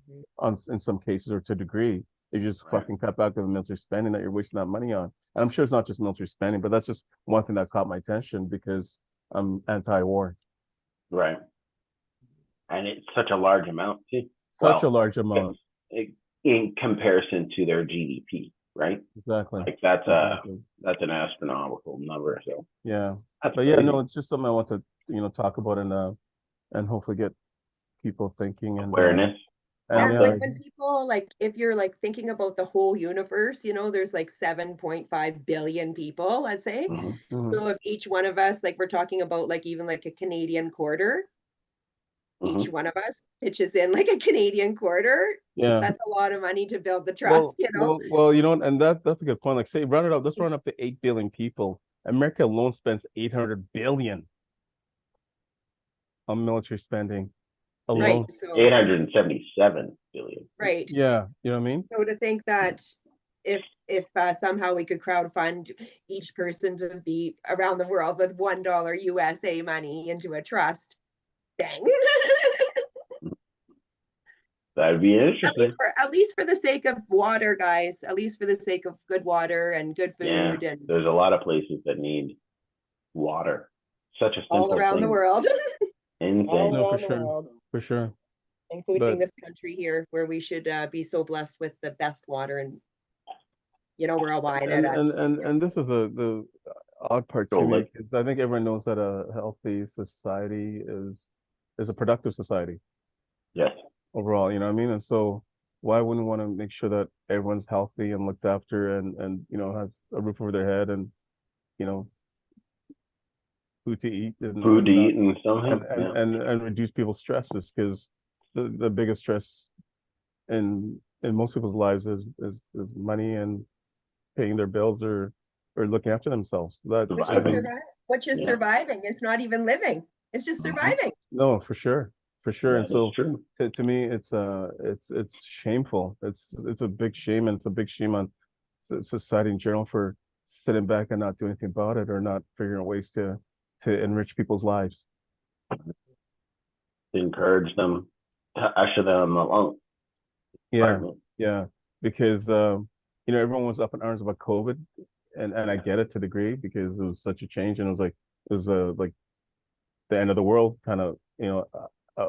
Mhm. on in some cases or to a degree. If you just Right. fucking cut back on the military spending that you're wasting that money on. And I'm sure it's not just military spending, but that's just one thing that caught my attention because I'm anti-war. Right. And it's such a large amount too. Such a Well, large amount. in comparison to their GDP, right? Exactly. Like Exactly. that's an astronomical number. So Yeah. that's But yeah, no, crazy. it's just something I want to, you know, talk about and hopefully get people thinking Awareness. and Yeah, yeah, like when people like if you're like thinking about the whole universe, you know, there's like 7.5 billion people, let's say. Mhm. mhm, So if each one of us, like we're talking about like even like a Canadian quarter, each Mhm. one of us pitches in like a Canadian quarter, yeah. that's a lot of money to build the trust, you know? Well, you know, and that's a good point. Like say run it up, let's run up to 8 billion people. America alone spends 800 billion on military spending Yeah. Right. alone. So 877 billion. right. Yeah, you know what I mean? So to think that if somehow we could crowdfund each person to be around the world with $1 USA money into a trust, dang. That'd be At interesting. least for the sake of water, guys. At least for the sake of good water and good Yeah. food and There's a lot of places that need water. Such a all simple around the thing. world. All Insane. No, for around the sure. world, For sure. including But this country here, where we should be so blessed with the best water, and you know we're all buying it at and this is the odd part So to me like, because I think everyone knows that a healthy society is a productive society yes. overall, you know what I mean? And so why wouldn't want to make sure that everyone's healthy and looked after and you know has a roof over their head and you know food to eat Food to not eat and something. Yeah. and reduce people's stresses because the biggest stress in most people's lives is money and paying their bills or looking after themselves. That which I is Surviving. think Yeah. surviving. It's not even living. It's just Mhm. surviving. no, for sure. And That is so true. to me, it's shameful. It's a big shame, and it's a big shame on society in general for sitting back and not doing anything about it or not figuring out ways to enrich people's lives. To encourage them to usher them along. Yeah, Pardon me. yeah, because you know everyone was up in arms about COVID, and I Yeah. get it to a degree because it was such a change, and it was like the end of the world kind of you know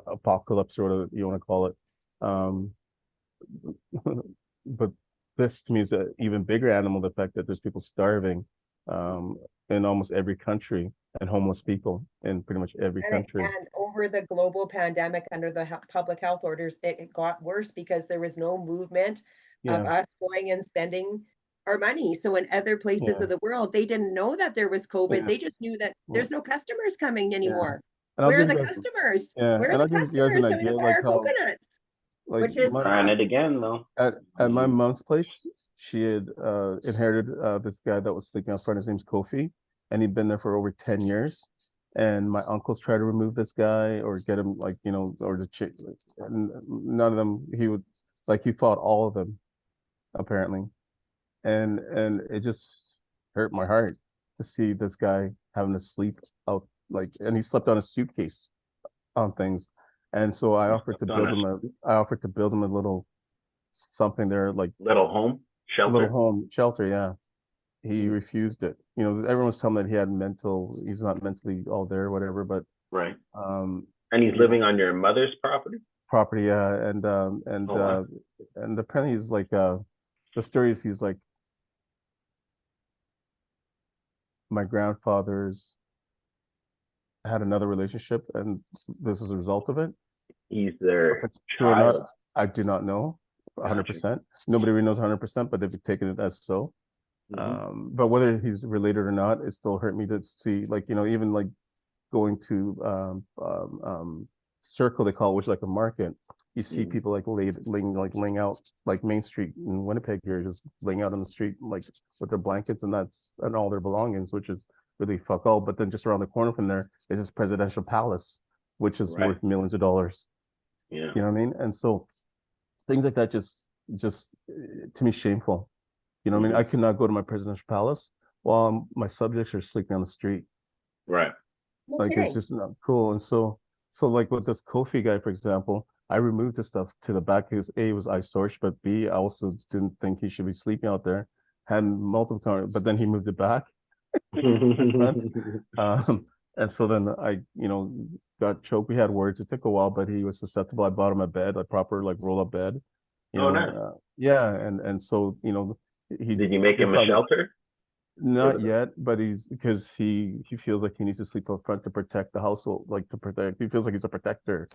apocalypse sort of you want to call it, um, but this to me is an even bigger animal, the fact that there's people starving in almost every country and homeless people in pretty much every country. And over the global pandemic, under the public health orders, it got worse because there was no movement of Yeah, us going and spending our money. So in other places yeah, of the world, they didn't know that there was COVID. yeah, They just knew that yeah, there's no customers coming yeah. anymore. And I'll Where are give the you guys, customers? yeah, Where are and the I'll give you guys an customers coming to idea buy like our how coconuts? like Which is Trying it us. again though. at my mom's place, she had inherited this guy that was sleeping out front. His name's Kofi, and he'd been there for over 10 years. And my uncles tried to remove this guy or get him like, or the chick, and none of them, he would like he fought all of them apparently. And it just hurt my heart to see this guy having to sleep out like, and he slept on a suitcase on things. And so I offered to build him a little something there, like Little home a little shelter. home shelter. Yeah, he Mm. refused it. Everyone's telling him that he's not mentally all there, whatever. But Right. um, And he's you living know, on your mother's property? property, yeah, Oh, wow. and apparently he's like the story is he's like my grandfather's had another relationship, and this is a result of it. He's If their it's true or not, child. I do not know Gotcha. 100%. Nobody really knows 100%, but they've taken it as so. Mhm. But whether he's related or not, it still hurt me to see, like, even like going to Circle, they call it, which is like a market. You see Mhm. people like laying out like Main Street in Winnipeg here, just laying out on the street like with their blankets and all their belongings, which is really fuck all. But then just around the corner from there is this presidential palace, which is Right. worth millions of dollars. Yeah. You know what I mean? And so things like that just to me shameful. You know what I mean? I Mhm. could not go to my presidential palace while my subjects are sleeping on the street. Right. No Like it's kidding. just not cool. And so like with this Kofi guy, for example, I removed the stuff to the back because A, it was eyesore, but B, I also didn't think he should be sleeping out there. Had multiple times, but then he moved it back to the front. And so then I, got choked. We had words. It took a while, but he was susceptible. I bought him a bed, a proper like roll up bed. Oh, nice. Yeah, and so he Did you make just him a found it. shelter? Not yet, but because he feels like he needs to sleep up front to protect the household, like to protect. He feels like he's a protector.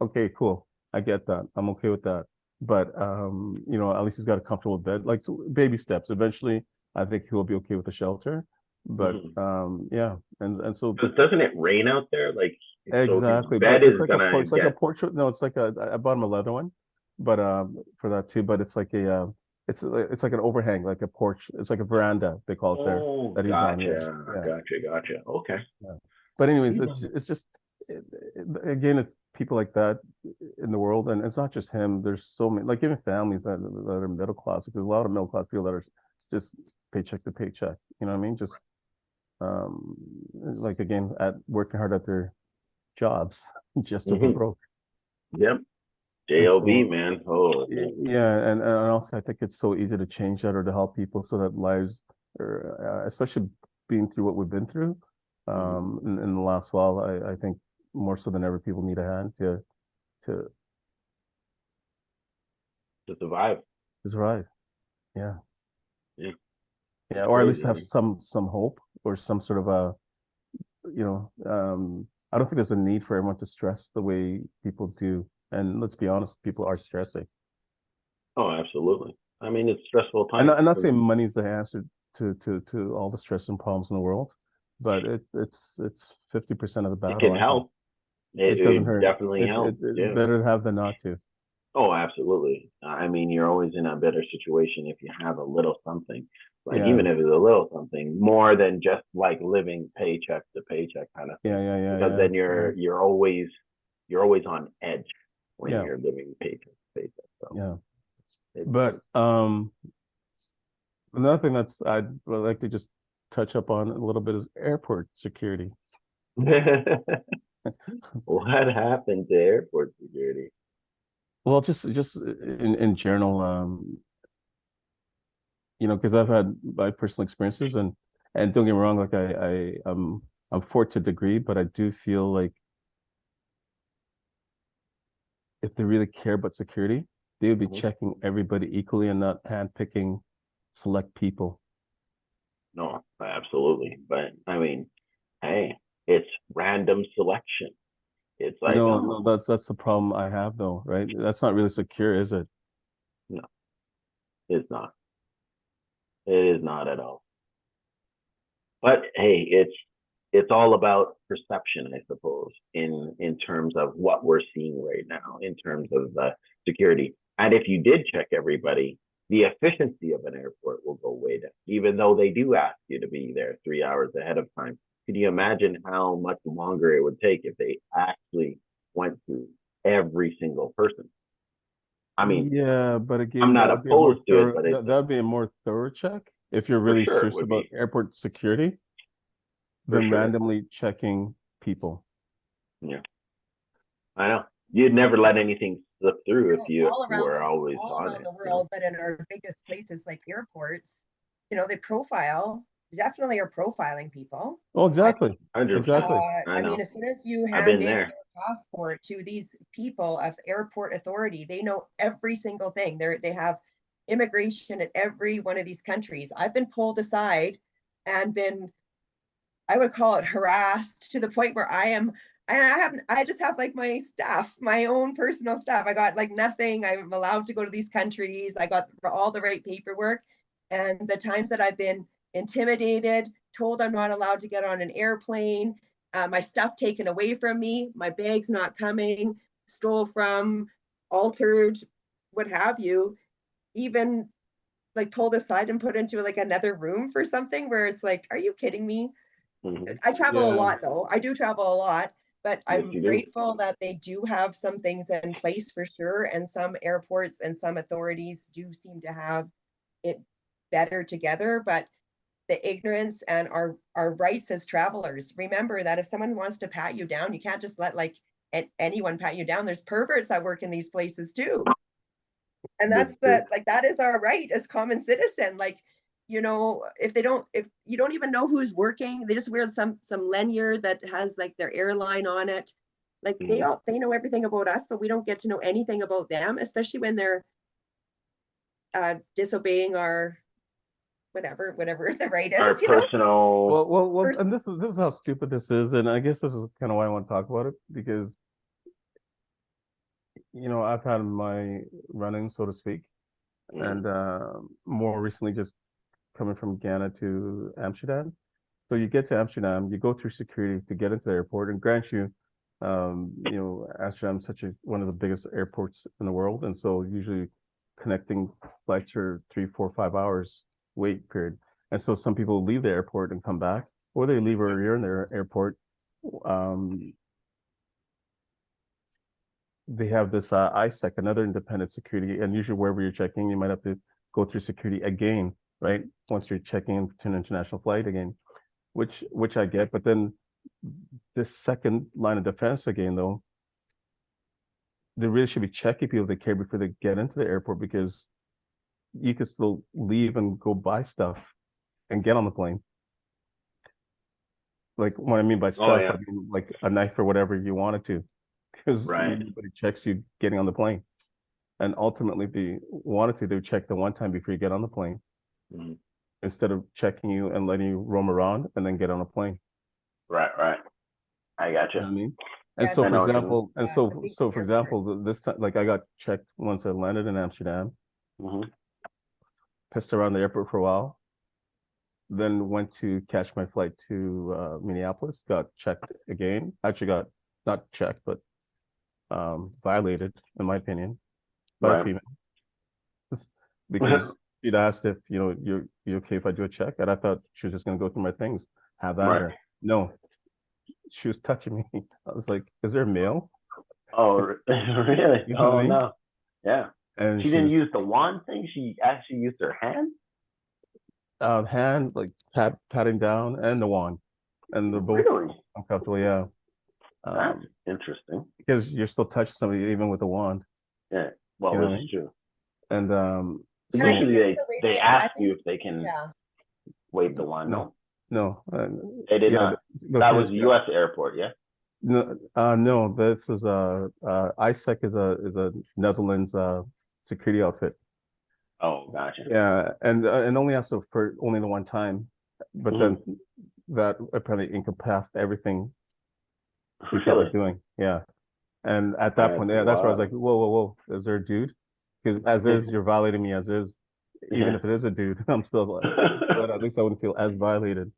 Okay, cool. I get that. I'm okay with that. But at least he's got a comfortable bed. Like so baby steps. Eventually, I think he'll be okay with the shelter. But Mhm. yeah, and so 'Cause doesn't it rain out there? Like, so his exactly. bed But it's is like gonna a get. porch. No, it's like I bought him a leather one, but for that too. But it's like it's like an overhang, like a porch. It's like a veranda they call it there Oh, that he's on. Yeah, gotcha, yeah, gotcha, gotcha. Okay. yeah. But anyways, Yeah. it's just again, it's people like that in the world, and it's not just him. There's so many, like even families that are middle class. There's a lot of middle class people that are just paycheck to paycheck. You know what I mean? Just like again, at working hard at their jobs just to be Mhm. broke. Yep. And JOB, so, man. Oh, yeah, and also I think it's so easy to change that or to help people so that lives, are, especially being through what we've been through, mhm. in the last while, I think more so than ever, people need a hand to To survive. survive. Yeah, Yeah. yeah, It's or at least crazy, have man. some hope or some sort of a, I don't think there's a need for everyone to stress the way people do. And let's be honest, people are stressing. Oh, absolutely. I mean, it's stressful I'm times. not saying money is the answer to all the stress and problems in the world, but it's 50% of the It battle, can I think. help. It, It doesn't it hurt. definitely helps. It Yeah. better to have than not to. Oh, absolutely. I mean, you're always in a better situation if you have a little something. Like Yeah, even if it's a little something, more than just like living paycheck to paycheck kind of yeah, thing. yeah, yeah, Because yeah, then yeah, you're always on edge when yeah, you're living paycheck to paycheck. So yeah. it's But another thing I'd like to just touch up on a little bit is airport security. what happened to airport security? Well, just in general, because I've had my personal experiences, and don't get me wrong, like I'm for it to a degree, but I do feel like if they really care about security, they would be Mhm. checking everybody equally and not handpicking select people. No, absolutely. But I mean, hey, it's random selection. It's like, No, oh, no, that's the problem I have though, right? That's not really secure, is it? no, it's not. It is not at all. But hey, it's all about perception, I suppose, in terms of what we're seeing right now, in terms of security. And if you did check everybody, the efficiency of an airport will go way down, even though they do ask you to be there 3 hours ahead of time. Could you imagine how much longer it would take if they actually went through every single person? I mean, Yeah, but I'm again, not that would be a more opposed to it, thorough, but it's that would be a more thorough check if you're for really sure it serious would about be airport security for than sure. randomly checking people. Yeah, I know. You'd never let anything slip through if you all around were always all on around it. the world, but in our biggest places like airports, they definitely are profiling people. Oh, I exactly. mean, 100%. Exactly. I know. as soon as you I've hand been in there. your passport to these people of airport authority, they know every single thing. They have immigration in every one of these countries. I've been pulled aside and been, I would call it harassed to the point where I just have like my staff, my own personal staff. I got like nothing. I'm allowed to go to these countries. I got all the right paperwork. And the times that I've been intimidated, told I'm not allowed to get on an airplane, my stuff taken away from me, my bag's not coming, stole from, altered, what have you, even like pulled aside and put into like another room for something where it's like, are you kidding me? Mhm. I travel a Yeah. lot though. I do travel a lot, but Yes, I'm you do. grateful that they do have some things in place for sure. And some airports and some authorities do seem to have it better together. But the ignorance and our rights as travelers. Remember that if someone wants to pat you down, you can't just let like anyone pat you down. There's perverts that work in these places too. And That's that's true. that is our right as common citizen. Like, if you don't even know who's working, they just wear some lanyard that has like their airline on it. Like Mhm. they know everything about us, but we don't get to know anything about them, especially when they're disobeying our whatever the right Our is. personal. Well, First, and this is how stupid this is, and I guess this is kind of why I want to talk about it because I've had my running, so to speak, Mhm. and more recently just coming from Ghana to Amsterdam. So you get to Amsterdam, you go through security to get into the airport, and grant you, Amsterdam's one of the biggest airports in the world, and so usually connecting flights are 3, 4, 5 hours wait period. And so some people leave the airport and come back, or they leave earlier in their airport. Um, they have this ISEC, another independent security, and usually wherever you're checking, you might have to go through security again, right? Once you're checking into an international flight again, which I get, but then this second line of defense again, though, they really should be checking people they care before they get into the airport because you can still leave and go buy stuff and get on the plane. Like what I mean by Oh stuff, I yeah. mean like a knife or whatever you wanted to, because Right. nobody checks you getting on the plane. And ultimately, if they wanted to, they would check the one time before you get on the plane Mhm. instead of checking you and letting you roam around and then get on a plane. Right. Right. I got You you. know what I mean? And yeah, so, I for know what you mean. example, and yeah, it's a so, big so for airport. example, this time, like I got checked once I landed in Amsterdam, Mhm. pissed around the airport for a while, then went to catch my flight to Minneapolis, got checked again. Actually, got not checked, but violated, in my opinion, by a Right. female because she'd asked if you're okay if I do a check, and I thought she was just gonna go through my things, have at Right. her. No, she was touching me. I was like, "Is there a mail?" Oh, really? You know what I Oh mean? no. Yeah. And She she didn't was use the wand thing. She actually used her hand. hand like patting down and the wand, and they're both Really? uncomfortable. Yeah, That's um, interesting. because you're still touching somebody even with a wand. Yeah. Well, You know this what I is mean? true. And And I so think Usually it's the way they I ask you think, if they can yeah. wave the wand. no, No, no, they did yeah, not. no, That was a U.S. airport. Yeah. no, no. This is ISEC is a Netherlands security outfit. Oh, gotcha. Yeah, and only also for only the one time, but then that apparently encompassed everything we felt like doing. Yeah, and at that point, yeah, that's where I was like, whoa, whoa, whoa, is there a dude? Because as is, you're violating me as is. Even if it is a dude, I'm still like, but at least I wouldn't feel as violated.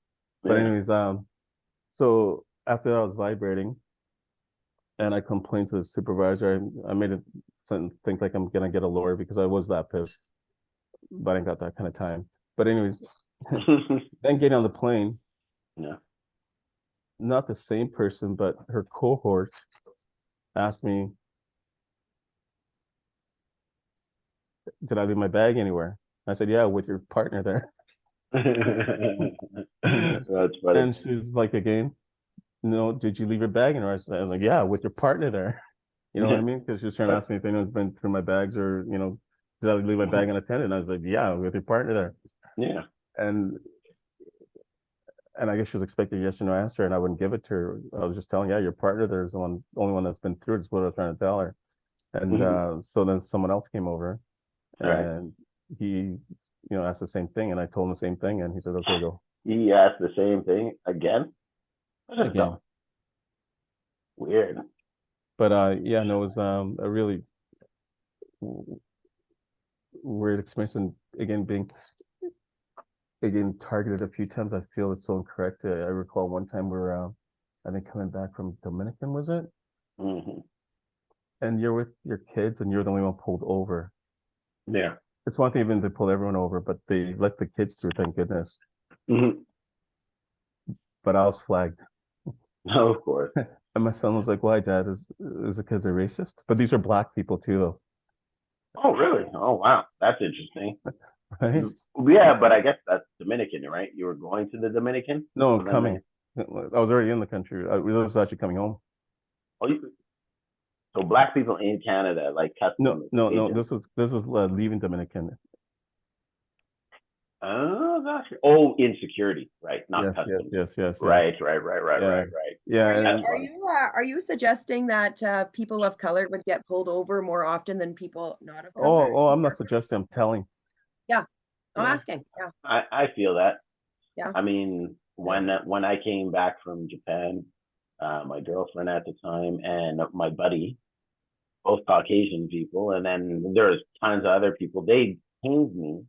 But anyways, so after I was vibrating, and I complained to the supervisor, I made it think like I'm gonna get a lawyer because I was that pissed, but I ain't got that kind of time. But anyways, then getting on the plane, Yeah. not the same person, but her cohort asked me, did I leave my bag anywhere? I said, yeah, with your partner there. That's funny. And she was like, again, no, did you leave your bag anywhere? I was like, yeah, with your partner there. You know what I mean? Because she was trying to ask me if anyone's been through my bags or, did I leave my bag unattended? And I was like, yeah, with your partner there. Yeah. And I guess she was expecting a yes or no answer, and I wouldn't give it to her. I was just telling, yeah, your partner there's the only one that's been through it, is what I was trying to tell her. And so then someone else came over, and he, asked the same thing, and I told him the same thing, and he said, okay, go. He asked the same thing again? Again. Weird. But yeah, no, it was a really weird experience, and again targeted a few times. I feel it's so incorrect. I recall one time we were I think coming back from Dominican, was it? And you're with your kids and you're the only one pulled over. Yeah. It's one thing even they pull everyone over, but they let the kids through, thank goodness. But I was flagged. No, of course. And my son was like, why, Dad? Is it because they're racist? But these are black people too, though. Oh, really? Oh, wow. That's interesting. Right? Yeah, but I guess that's Dominican, right? You were going to the Dominican? No, I'm coming. I was already in the country. I was actually coming home. Oh, so black people in Canada, like customs. No. This was leaving Dominican. Oh, gotcha. Oh, insecurity, right? Not customs. Yes. Right. Yeah. Are you suggesting that people of color would get pulled over more often than people not of color? Oh, I'm not suggesting, I'm telling. Yeah, I'm asking. Yeah. I feel that. Yeah. I mean, when I came back from Japan, my girlfriend at the time and my buddy, both Caucasian people, and then there's tons of other people, they detained me.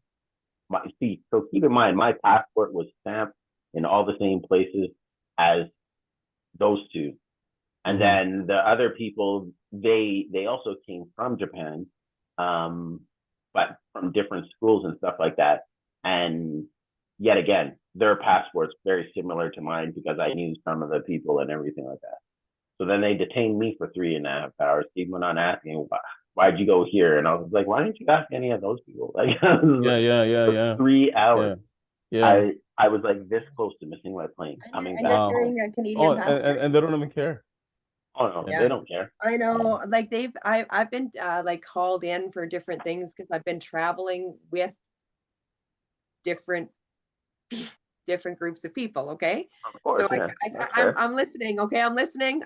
So keep in mind, my passport was stamped in all the same places as those two. And then the other people, they also came from Japan, but from different schools and stuff like that. And yet again, their passports very similar to mine because I knew some of the people and everything like that. So then they detained me for 3.5 hours. Steve went on asking, why'd you go here? And I was like, why didn't you ask any of those people? Like, yeah. 3 hours. Yeah. I was like this close to missing my plane coming back. You're carrying a Canadian passport. And they don't even care. Oh no, they don't care. I know, like I've been like called in for different things because I've been traveling with different groups of people. Okay, of course, so I'm listening. Okay, I'm listening.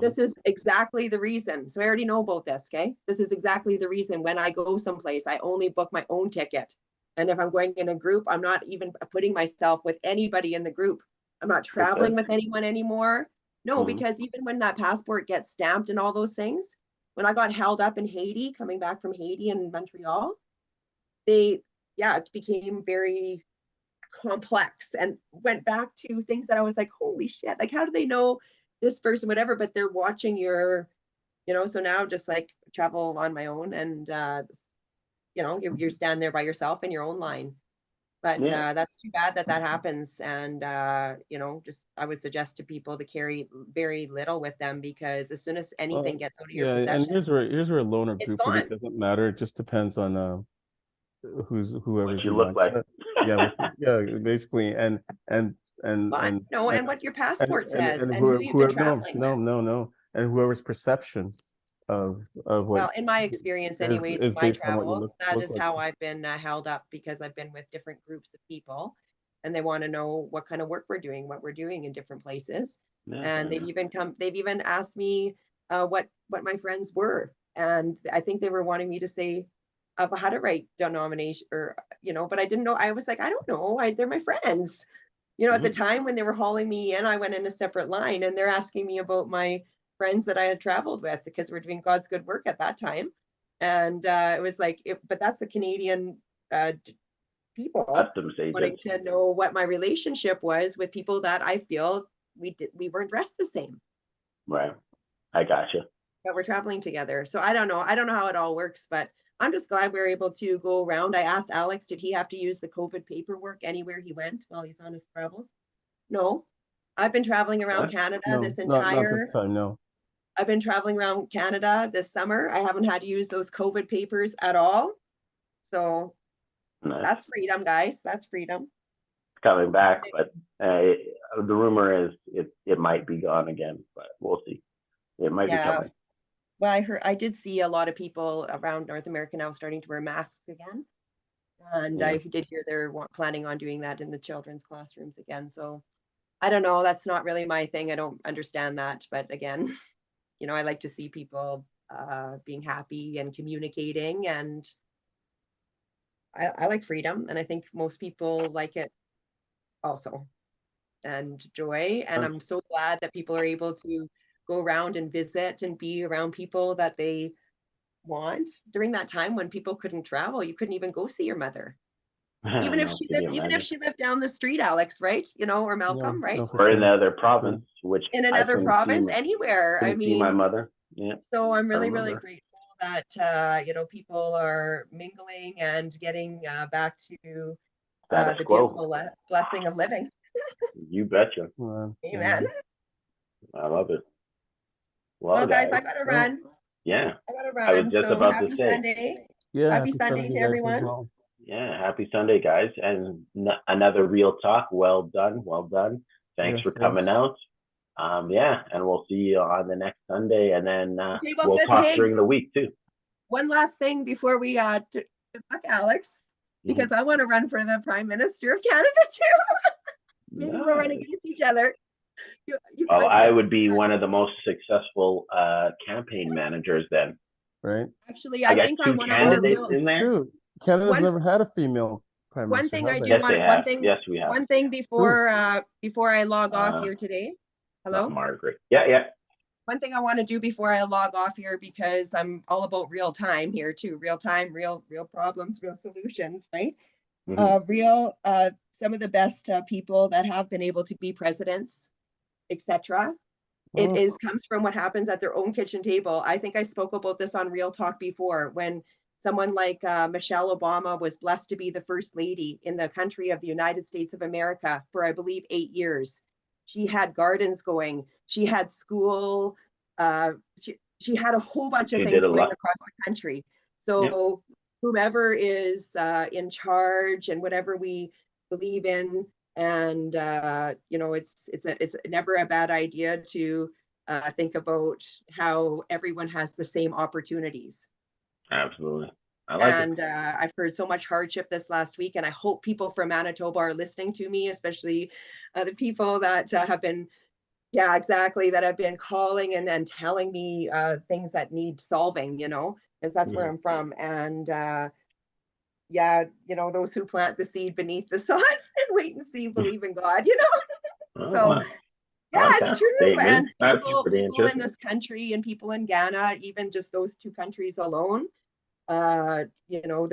This is exactly the reason. So I already know about this. Okay, this is exactly the reason. When I go someplace, I only book my own ticket. And if I'm going in a group, I'm not even putting myself with anybody in the group. I'm not traveling with anyone anymore. No, because even when that passport gets stamped and all those things, when I got held up in Haiti, coming back from Haiti and Montreal, it became very complex and went back to things that I was like, holy shit, like, how do they know this person, whatever, but they're watching your, so now just like travel on my own and, you're standing there by yourself in your own line. But that's too bad that happens. And, just I would suggest to people to carry very little with them because as soon as anything gets out of your possession. And here's where a loner group it doesn't matter. It just depends on whoever you look like. Basically. And what your passport says and who you've been traveling. No. And whoever's perception of what. Well, in my experience, anyways, in my travels, that is how I've been held up because I've been with different groups of people, and they want to know what kind of work we're doing, what we're doing in different places, and they've even asked me what my friends were, And I think they were wanting me to say how to write denomination or, but I didn't know. I was like, I don't know. They're my friends. At the time when they were hauling me in, I went in a separate line and they're asking me about my friends that I had traveled with because we're doing God's good work at that time. And it was like, but that's the Canadian people Customs wanting agents. to know what my relationship was with people that I feel we weren't dressed the same, Right. I gotcha. but we're traveling together. So I don't know how it all works, but I'm just glad we were able to go around. I asked Alex, did he have to use the COVID paperwork anywhere he went while he's on his travels? No. I've been traveling around What? Canada No, this not this entire time. No. I've been traveling around Canada this summer. I haven't had to use those COVID papers at all. So Nice. that's freedom, guys. That's freedom. Coming back, but the rumor is it might be gone again, but we'll see. It might be coming. Well, I did see a lot of people around North America now starting to wear masks again. And Yeah. I did hear they're planning on doing that in the children's classrooms again. So I don't know. That's not really my thing. I don't understand that. But again, I like to see people being happy and communicating. And I like freedom. And I think most people like it also. And joy. And I'm so glad that people are able to go around and visit and be around people that they want during that time when people couldn't travel. You couldn't even go see your mother. Even if she lived down the street, Alex, right? Or Malcolm, right? No, for Or in the sure. other province, which In I another couldn't province, see, anywhere. I couldn't see my mean, mother. Yeah. so I'm really, really remember. grateful that people are mingling and getting back to Status the quo. beautiful blessing of living. You betcha. Well, Amen. I love it. Well, guys, I gotta run. Yeah. I gotta I was run. just So about to happy say. Sunday. Yeah. Happy Sunday to guys, as everyone. well. Yeah. Happy Sunday, guys. And another real talk. Well done. Well done. Thanks for coming out. Yeah. And we'll see you on the next Sunday. And then Okay, well, we'll good. talk Hey, during the week too. one last thing before we good luck, Alex, because I want to run for the Prime Minister of Canada too. Maybe we'll run against each other. Well, I would be one of the most successful campaign managers then. Right. Actually, I think I'm one of our real. In there. True. Canada's never had a female prime One minister. thing I do Yes, want. they One have. thing. Yes, we have. One thing before I log off here today. Hello, Not Margaret. Yeah. One thing I want to do before I log off here, because I'm all about real time here too. Real time, real problems, real solutions, right? Some of the best people that have been able to be presidents, etc. It comes from what happens at their own kitchen table. I think I spoke about this on Real Talk before, when someone like Michelle Obama was blessed to be the first lady in the country of the United States of America for, I believe, 8 years. She had gardens going. She had school. She had a whole bunch of things going across the country. So whomever is in charge and whatever we believe in, and it's never a bad idea to think about how everyone has the same opportunities. Absolutely. I like it. I've heard so much hardship this last week, and I hope people from Manitoba are listening to me, especially the people that have been, that have been calling and telling me things that need solving, because that's where I'm from. And those who plant the seed beneath the sod and wait and see, believe in God, So it's true. Statement. And people in this country and people in Ghana, even just those two countries alone, the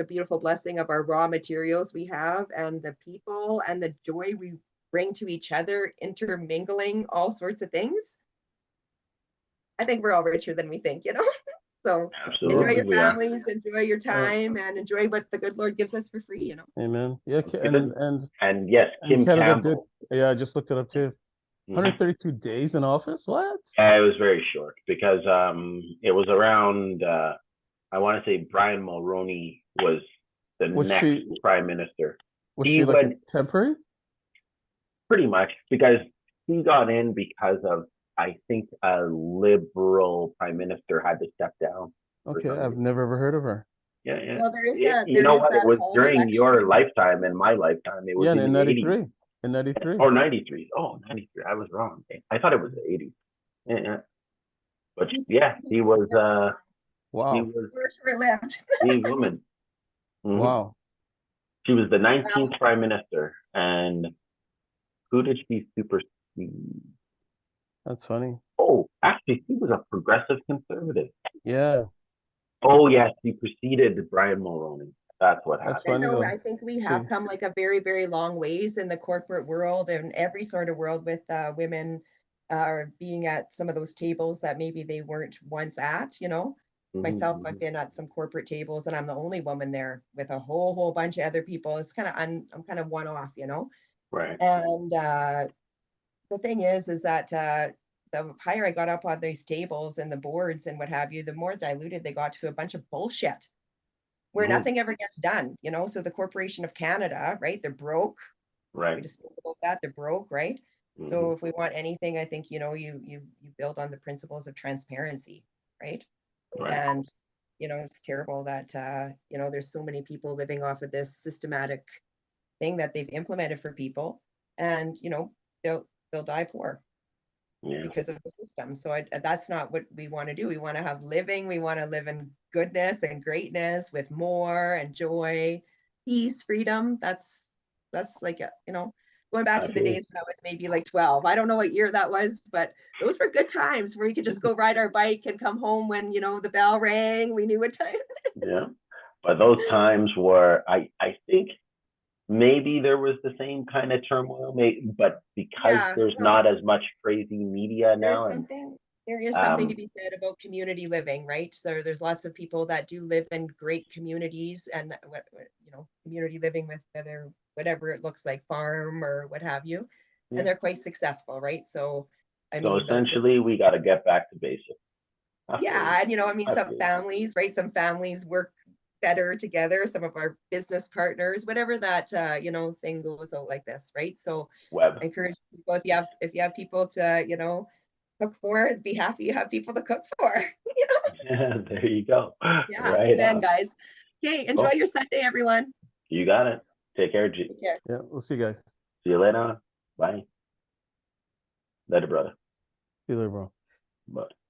beautiful blessing of our raw materials we have, and the people and the joy we bring to each other, intermingling all sorts of things. I think we're all richer than we think, So enjoy your families, enjoy your time, and enjoy what the good Lord gives us for free, Amen. Yeah, and yes, Kim Campbell. I just looked it up too. 132 days in office. What? It was very short because it was around. I want to say Brian Mulroney was the next prime minister. Was she like temporary? Pretty much, because he got in because of, I think, a liberal prime minister had to step down. Okay, I've never ever heard of her. Yeah. Well, there is It was during your lifetime and my lifetime. It was in the 93. 80s. In 93. Or 93. Oh, 93. I was wrong. I thought it was the 80s. Yeah. But yeah, he was Wow. was We're short-lived. the woman. Mhm. Wow. She was the 19th prime minister, and who did she supersede? That's funny. Oh, actually, she was a progressive conservative. Yeah. Oh, yes, she preceded Brian Mulroney. That's what That's happened. funny No, though. I think we See, have come like a very, very long ways in the corporate world and every sort of world with women being at some of those tables that maybe they weren't once at, you know. Myself, I've been at some corporate tables and I'm the only woman there with a whole bunch of other people. It's kind of, I'm kind of one off, you know. Right. And the thing is that the higher I got up on these tables and the boards and what have you, the more diluted they got to a bunch of bullshit where Mhm. nothing ever gets done, you know. So the Corporation of Canada, right? They're broke. We Right. just spoke about that. They're broke, right? So Mhm. if we want anything, I think, you know, you build on the principles of transparency, right? Right. And you know, it's terrible that you know, there's so many people living off of this systematic thing that they've implemented for people, and you know, they'll die poor Yeah. because of the system. So that's not what we want to do. We want to have living. We want to live in goodness and greatness with more and joy, peace, freedom. That's like you know, going back I to the agree. days when I was maybe like 12. I don't know what year that was, but those were good times where we could just go ride our bike and come home when, you know, the bell rang. We knew what time. Yeah. But those times were, I think maybe there was the same kind of turmoil, but because Yeah, there's well, not as much crazy media there's now, and something there is something to be said about community living, right? So there's lots of people that do live in great communities and you know, community living with whatever it looks like, farm or what have you, yeah. and they're quite successful, right? So I So mean essentially, we got to get back to basics. yeah, and you know, I mean, some Absolutely. families, right? Some families work better together. Some of our business partners, whatever that you know, thing goes out like this, right? So Web. I encourage people, if you have people to, you know, cook for, be happy you have people to cook for. You know? There you go. Yeah, Right amen, on. guys. Okay, enjoy Cool. your Sunday, everyone. You got it. Take care, G. Take care. yeah, we'll see you guys. See you later on. Bye. Later, brother. See you later, bro. Bye.